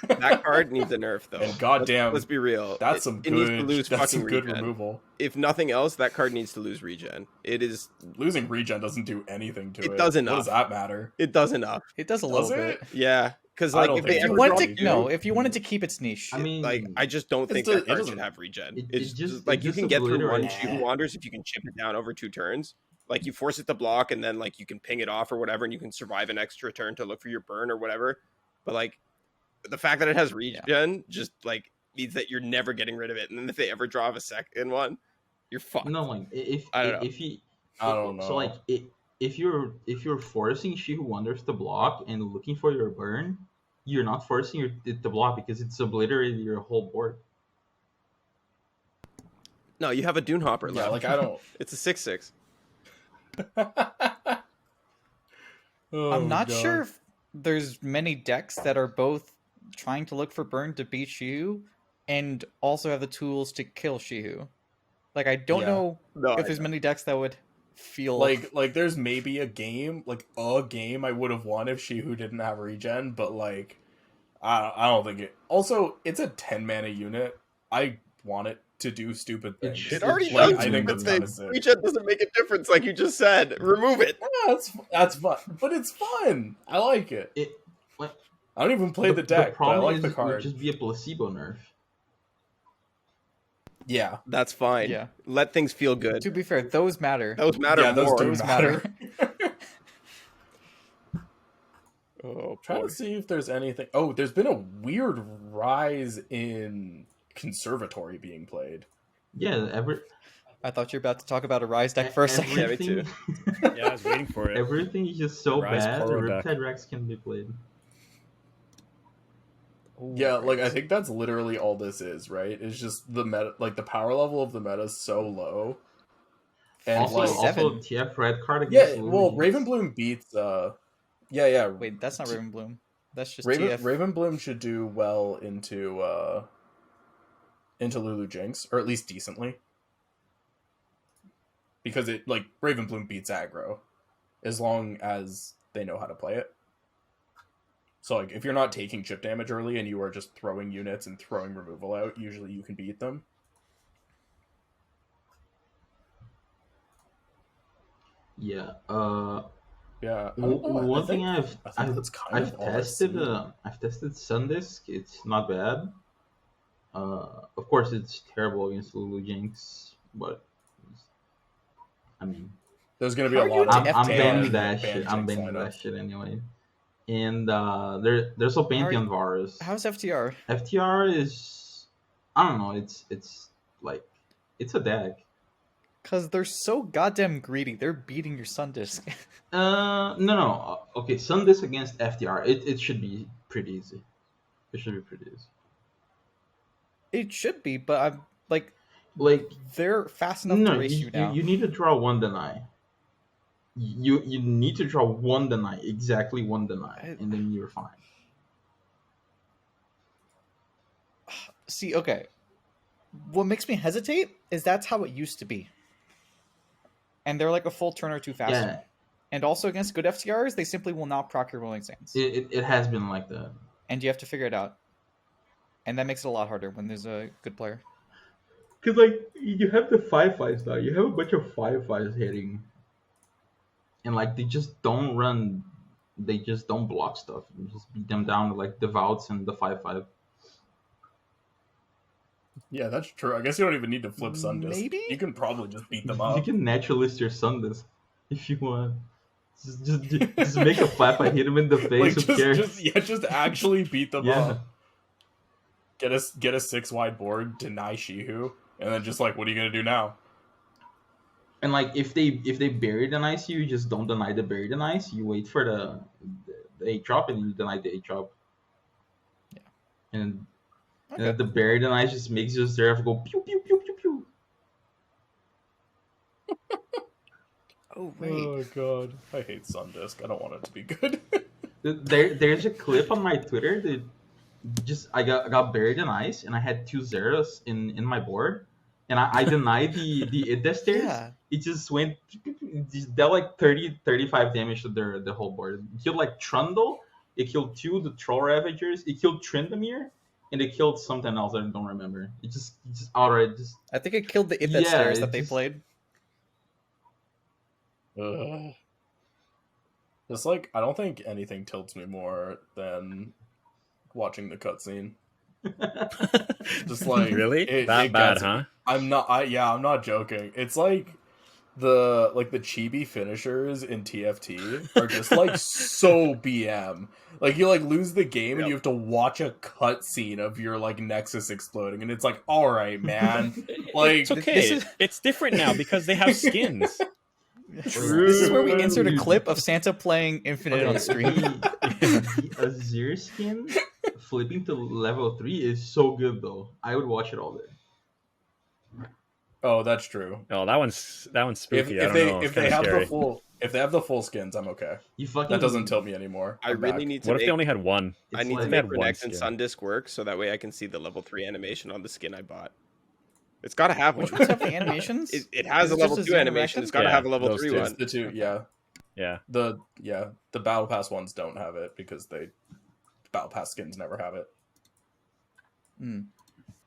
That card needs a nerf, though. And goddamn, let's be real. that's some it needs to good. lose That's fucking some good regen. removal. If nothing else, that card needs to lose regen. It is. Losing regen doesn't do anything to it. It does What enough. does that matter? It does enough. It does a Does little it? bit. Yeah, because I like don't if think they so. If you ever want draw to, two, no, if you wanted to keep its niche, I mean, like I just don't think It's that it card doesn't- should have regen. it It's just- just like it you just can get through one obliterates- She Who Wanders if you can chip it down over 2 turns. Like you force it to block and then like you can ping it off or whatever, and you can survive an extra turn to look for your burn or whatever. But like the fact that it has regen just like means that you're never getting rid of it. And then if they ever draw a second one, you're fucked. no, like I don't know. if you, I don't know. So like if you're forcing She Who Wonders to block and looking for your burn, you're not forcing it to block because it's obliterated your whole board. No, you have a Dune Hopper Yeah, left. like I don't. It's a 6/6. Oh, I'm not God. sure if there's many decks that are both trying to look for burn to beat Shihu and also have the tools to kill Shihu. Like, I don't Yeah. know No, if there's many decks that would feel Like there's maybe a game I would have won if Shihu didn't have regen, but like I don't think it. Also, it's a 10 mana unit. I want it to do stupid things. It already Like, does I think stupid that's kinda things. sick. Regen doesn't make a difference, like you just said. Remove it. Yeah, that's fun, but it's fun. I like it. I don't even play the deck, but I problem like is the it would card. just be a placebo nerf. Yeah, That's fine. Yeah. Let things feel good. To be fair, those matter. Those matter yeah, those more. do Those matter. Oh, Trying boy. to see if there's anything. Oh, there's been a weird rise in Conservatory being played. Yeah, I thought you were about to talk about a Rise deck for a second. Yeah, me too. Yeah, I was waiting for it. Everything is just so Rise bad. Poro deck. Riptide Rex can be played. Yeah, like I think that's literally all this is, right? It's just the meta, like the power level of the meta is so low. And Also, like, also TF red card against yeah, Lulu well, Jinx. Ravenbloom beats. Yeah. Wait, that's not Ravenbloom. That's just Raven, TF. Ravenbloom should do well into Lulu Jinx, or at least decently, because it like Ravenbloom beats aggro, as long as they know how to play it. So like if you're not taking chip damage early and you are just throwing units and throwing removal out, usually you can beat them. Yeah. Yeah. I don't know, One I thing think that's kind I've of all I've tested seen. I've tested Sundisk. It's not bad. Of course it's terrible against Lulu Jinx, but I mean There's gonna be How a are you lot of into I'm FTR? banning that ban shit. I'm Jinx banning that lineups. shit anyway. And there's also Pantheon Vars. How's FTR? FTR is I don't know. It's like it's a deck. Because they're so goddamn greedy. They're beating your Sundisk. No. Okay, Sundisk against FTR. It should be pretty easy. It should be pretty easy. It should be, but I'm like Like they're fast enough no, to race you now. you need to draw one deny. You need to draw one deny, exactly one deny, and then you're fine. See, okay. What makes me hesitate is that's how it used to be. And they're like a full turn or two faster. Yeah, And also against good FTRs, they simply will not proc your Rolling Sands. it has been like that. And you have to figure it out. And that makes it a lot harder when there's a good player. Because like you have the 5/5s now, you have a bunch of 5/5s hitting, and like they just don't block stuff. You just beat them down to like the Vouts and the 5/5. Yeah, that's true. I guess you don't even need to flip Sundisk. Maybe? You can probably just beat them You up. can naturalist your Sundisk if you want. Just make a 5/5, hit him in the face. Like, Who cares? just actually beat them Yeah. up. Get a 6 wide board, deny Shihu, and then just like, what are you gonna do now? And like if they bury the nice, you just don't deny the bury the nice. You wait for the 8 drop and you deny the 8 drop. Yeah. And Okay. the bury the nice just makes your Zeref go pew pew pew pew pew. Oh, wait. Oh god, I hate Sundisk. I don't want it to be good. There's a clip on my Twitter that just I got buried in ice and I had 2 zeros in my board and I denied the Id stairs. Yeah. It just went it just dealt like 35 damage to the whole board. It killed like Trundle, it killed 2 the Troll Ravagers, it killed Tryndamere, and it killed something else I don't remember. It just outright just I think it killed the Idlet Yeah, stairs it that they just- played. Ugh. Just like, I don't think anything tilts me more than watching the cutscene. Just like Really? it That bad, gets me. huh? I'm not joking. It's like the chibi finishers in TFT are just like so BM. Like you like lose the game and you have to watch a cutscene of your like Nexus exploding, and it's like, all right, man. Like It's okay. This is- It's different now because they have skins. This is where we insert a clip of Santa playing Infinite on stream. the Azir skin flipping to level 3 is so good though. I would watch it all day. oh, that's true. Oh, that one's spooky. I If don't they know. It's if they kinda have scary. the full If they have the full skins, I'm okay. You fucking. That doesn't tilt me anymore. I I'm really back. need to What if make, they only had one? I It's need to like- make They had one Renekton skin. Sun Disc work so that way I can see the level 3 animation on the skin I bought. It's got to have one. Which ones have the animations? It has Is a it level just 2 a animation. Renekton? It's got to Yeah, have a level those 3 two. one. The two, yeah. Yeah. The battle pass ones don't have it because battle pass skins never have it.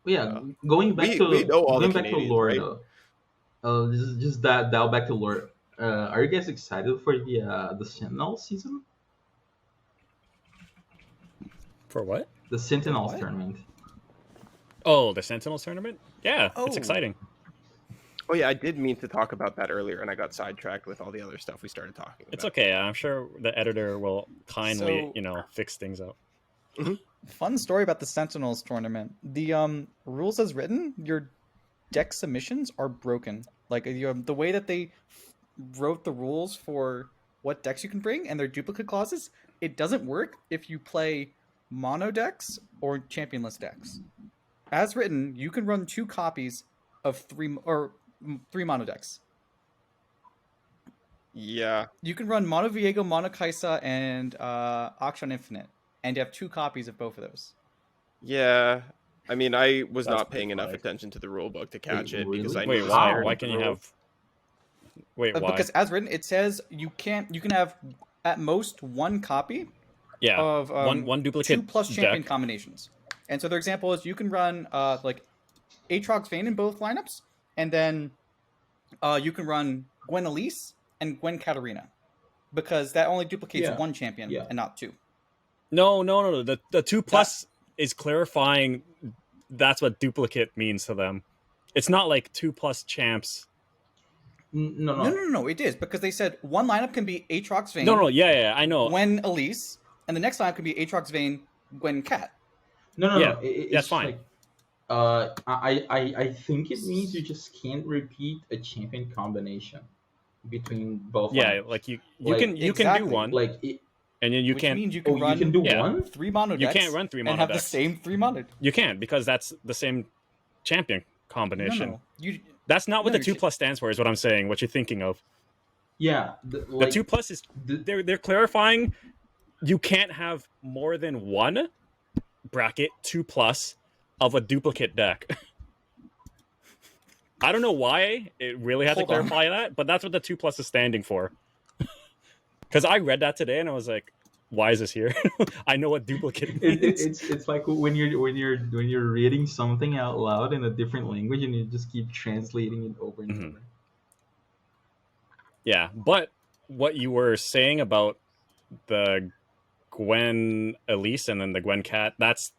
Yeah, going back we know all the going back to Canadians, lore right? though. Just dial back to lore. Are you guys excited for the Sentinels season? For what? The Sentinels what? tournament. Oh, the Sentinels tournament? Yeah, it's Oh. exciting. Oh yeah, I did mean to talk about that earlier, and I got sidetracked with all the other stuff we started talking about. It's okay. I'm sure the editor will kindly, So- fix things up. Fun story about the Sentinels tournament. The rules as written, your deck submissions are broken. Like the way that they wrote the rules for what decks you can bring and their duplicate clauses, it doesn't work if you play mono decks or championless decks. As written, you can run 2 copies of 3 mono decks. Yeah, You can run Mono Viego, Mono Kaisa, and Akshan Infinite, and you have 2 copies of both of those. yeah. I mean, I was That's not paying pretty enough flag. attention to the rule book to catch Wait, it because I really? knew Wait, it was why? hard Why with can the you rule. have? Wait, why? Because as written, it says you can have at most 1 copy Yeah, of one duplicate 2 plus champion deck. combinations. And so their example is you can run like Aatrox Vayne in both lineups, and then you can run Gwen Elise and Gwen Katarina, because that only duplicates Yeah. 1 champion Yeah. and not 2. No. The 2+ is clarifying. That's what duplicate means to them. It's not like 2+ champs. No. No. It is because they said 1 lineup can be Aatrox Vayne, No, yeah, I know. Gwen Elise, and the next lineup can be Aatrox Vayne, Gwen Cat. No. Yeah, It's that's fine. Like, I think it means you just can't repeat a champion combination between both. Yeah, lineups. like you Like, can exactly. do one, like it, and then you Which can't. means you can you run can do yeah. one. 3 mono You decks can't run 3 mono and have decks. the same 3 mono. You can, because that's the same champion combination. No. You That's not what No, the you 2+ stands for. Is what I'm saying. What you're thinking of. Yeah, The like, 2+ is the- they're clarifying. You can't have more than 1 bracket 2+ of a duplicate deck. I don't know why it really had to Hold on. clarify that, but that's what the 2+ is standing for. Because I read that today and I was like, "Why is this here?" I know what duplicate means. it's like when you're reading something out loud in a different language and you just keep translating it over and Mhm. over. Yeah, but what you were saying about the Gwen Elise and then the Gwen Cat, that's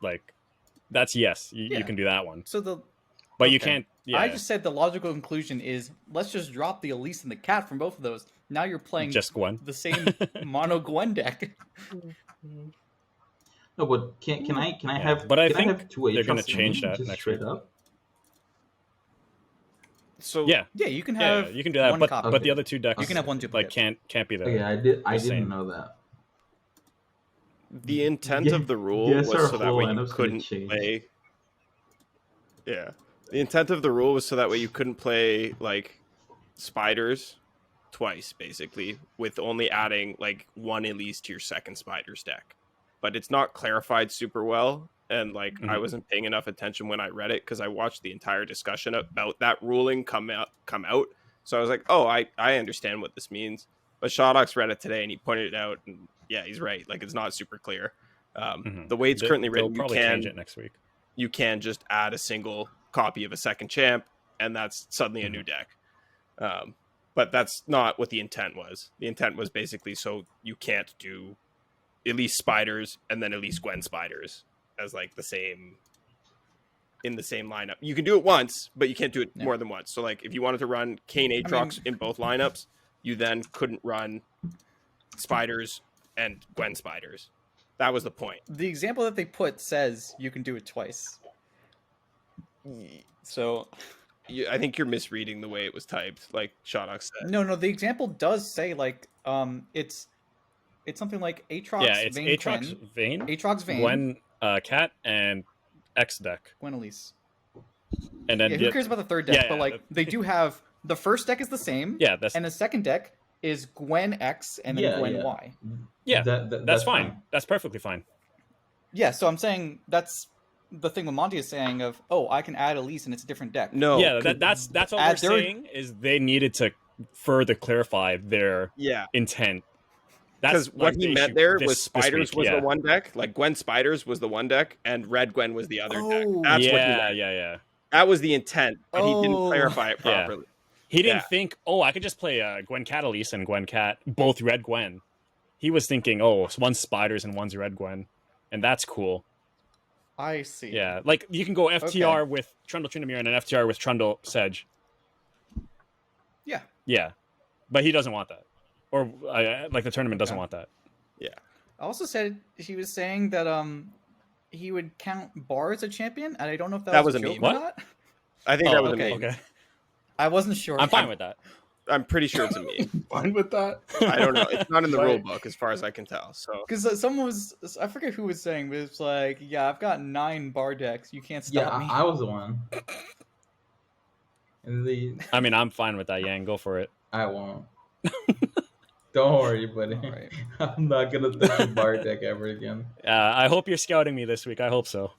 yes, you Yeah. can do that one, So but you Okay. can't. Yeah, I just said the logical conclusion is let's just drop the Elise and the Cat from both of those. Now you're playing just Gwen. the same mono Gwen deck. No, but can I Yeah, have? but I can think have 2 they're gonna Aatrox change Vayne that just next straight week. up? So Yeah, Yeah, you can yeah, have you can do that, one but copy. but the other 2 decks You can have 1 like duplicate. can't be there. Okay, I the didn't same. know that. the intent Yeah, of the rule yes, our was so that whole way you lineup's gonna couldn't change. play. Yeah, the intent of the rule was so that way you couldn't play like spiders twice, basically, with only adding like 1 Elise to your second spiders deck. But it's not clarified super well, and like I Mhm. wasn't paying enough attention when I read it because I watched the entire discussion about that ruling come out. So I was like, oh, I understand what this means. But Shadawx read it today and he pointed it out, and yeah, he's right. Like it's not super clear. Mhm. The way it's currently They'll written, probably change it next week. you can just add a single copy of a second champ, and that's suddenly a Mm-hmm. new deck. But that's not what the intent was. The intent was basically so you can't do Elise spiders and then Elise Gwen spiders as like the same in the same lineup. You can do it once, but you can't do it Yeah. more than once. So like if you wanted to run Kane Aatrox in both lineups, you then couldn't run spiders and Gwen spiders. That was the point. The example that they put says you can do it twice. So I think you're misreading the way it was typed, like Shadawx said. no, the example does say like it's something like Aatrox Yeah, it's Vayne Aatrox Gwen, Vayne, Aatrox Vayne, Gwen, Cat, and X deck, Gwen Elise. and then Yeah, who cares about the third deck? yeah, but like they do have the first deck is the same. yeah, that's And the second deck is Gwen X and then Yeah, Gwen yeah. Y. Yeah, That's that's fine. That's perfectly fine. Yeah, so I'm saying that's the thing what Monty is saying of, oh, I can add Elise and it's a different deck. No. Yeah, that's all we're add their- saying is they needed to further clarify their Yeah. intent. Because That's what like he the meant issue there this was Spiders week, was yeah. the one deck, like Gwen Spiders was the one deck, and Red Gwen was the other deck. Oh. That's what he yeah, meant. yeah. That was the intent, but he didn't Oh. clarify it Yeah. properly. He didn't Yeah. think, oh, I could just play Gwen Catalyst and Gwen Cat, both Red Gwen. He was thinking, oh, one's Spiders and one's Red Gwen, and that's cool. I see. Yeah, like you can go FTR with Trundle Tryndamere and an FTR with Trundle Sedge. Yeah. Yeah, but he doesn't want that, or like the tournament doesn't Okay. want that. I also said he was saying that he would count Bar as a champion, and I don't know if that was was a a joke meme. or What? not. I think Oh, that was okay. a meme. Okay, I wasn't sure. I'm fine with that. I'm pretty sure it's a meme. Fine with that. I don't know. It's not in the Right. rule book as far as I can tell. So Because someone was, I forget who was saying, but it's like, yeah, I've got 9 Bar decks. You can't Yeah, stop me. I was the one. And I mean, I'm fine with that. Yang, go for it. I won't. Don't worry, buddy. Alright. I'm not gonna touch a bar deck ever again. I hope you're scouting me this week. I hope so.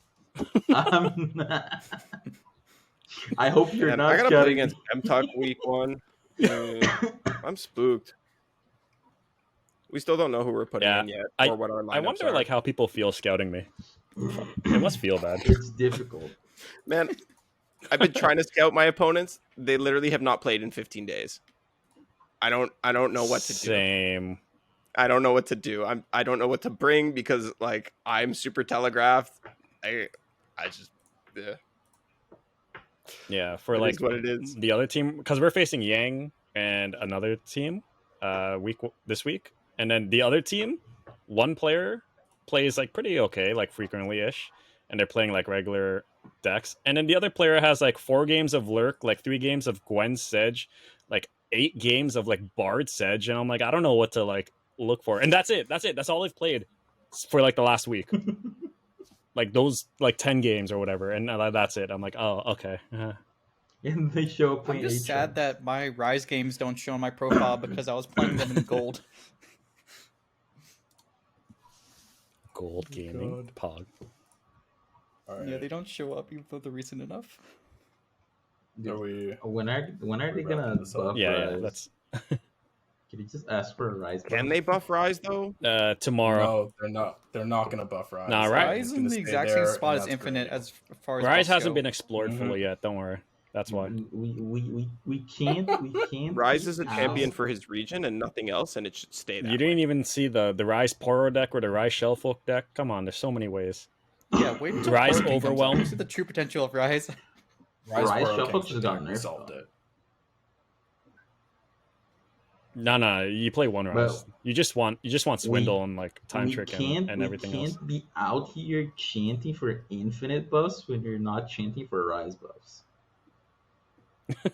I'm not. I hope you're man, not I gotta play scouting against me. M-Talk week 1. I'm spooked. We still don't know who we're putting Yeah, in yet, I- or what our lineups I wonder are. like how people feel scouting me. It must feel bad. It's difficult. Man, I've been trying to scout my opponents. They literally have not played in 15 days. I don't know what to do. Same. I don't know what to do. I don't know what to bring because like I'm super telegraphed. I just yeah. Yeah, for It like is what it is. the other team, because we're facing Yang and another team this week, and then the other team, one player plays like pretty okay, like frequently ish, and they're playing like regular decks, and then the other player has like 4 games of Lurk, like 3 games of Gwen Sedge, like 8 games of like Bard Sedge, and I'm like, I don't know what to like look for, and that's it. That's all they've played for like the last week. Like those like 10 games or whatever, and that's it. I'm like, oh, okay. And they show up I'm playing just sad Aatrox. that my Rise games don't show on my profile because I was playing them in gold. Gold gaming God. pog. All right. Yeah, they don't show up even though they're recent enough. Are we? When are they We're gonna wrapping this up. buff Yeah, Rise? that's Can you just ask for a Rise? Can buff? they buff Rise though? tomorrow. No, they're not. They're not gonna buff Rise. Nah, They're Rise Rise just in gonna the stay exact there, same and spot as that's Infinite great. as far as Rise buffs hasn't go. been explored Mhm. fully yet. Don't worry. That's why. We can't. Rise is a champion ask- for his region and nothing else, and it should stay that You way. didn't even see the Rise Poro deck or the Rise Shellfolk deck. Come on, there's so many ways. Yeah, wait until Rise Hurricane comes out. Overwhelm. You see the true potential of Rise. Rise Rise Burrow Shuffle King's just the got deck, we nerfed, solved though. it. No, you play one Rise. You just want Swindle and like Time we Trick can't, and everything else. can't be out here chanting for infinite buffs when you're not chanting for Rise buffs.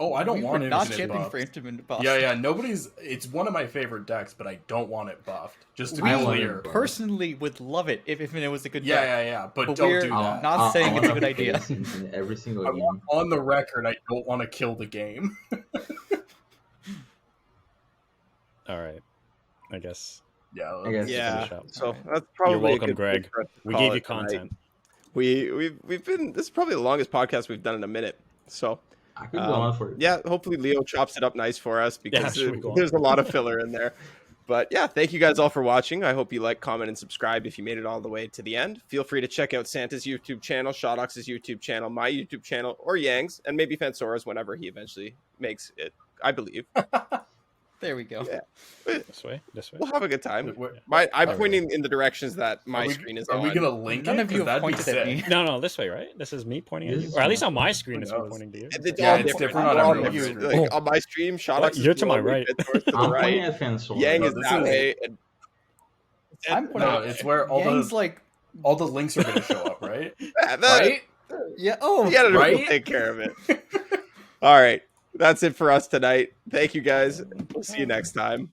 Oh, I don't We want were not infinite champion buffs. for Infinite buffs. Yeah. Nobody's. It's one of my favorite decks, but I don't want it buffed. Just to be We I want it clear. buffed. personally would love it if Infinite was a good Yeah, deck. But But don't we're do that. not saying it's a wanna good idea. face Infinite every single I game. want on the record. I don't want to kill the game. All right, I guess Yeah. I guess. Yeah, finish up. so Alright. that's probably You're welcome, a good Greg. place for us to we call gave it you tonight. content. We've been this is probably the longest podcast we've done in a minute. So I could go on for yeah, hopefully Leo chops it up nice for us because sure, go on. there's a lot of filler in there. But yeah, thank you guys all for watching. I hope you like, comment, and subscribe if you made it all the way to the end. Feel free to check out Santa's YouTube channel, Shadawx's YouTube channel, my YouTube channel, or Yang's, and maybe Phansora's whenever he eventually makes it, I believe. There we go. Yeah. This way. We'll have a good time. Wait, I'm Okay. pointing in the directions that my are we, screen is are on. we gonna link None it? of you 'Cause have that'd be pointed at me. sick. No, this way, right? This is me pointing at This you, is or at least not- on my screen, Who it's me knows? pointing to you. It's Yeah, all it's different. different on All everyone's you- screen. like, on my stream, Shadawx is You're to my below me, right. Phansora's to the I'm pointing right. at Phansora. Yang No, is this that is- way. And I'm pointing No, at it's where all Yang's the like, all the links are gonna show up, right? right? yeah, oh, You gotta Right? take care of it. All right. That's it for us tonight. Thank you guys. We'll see you next time.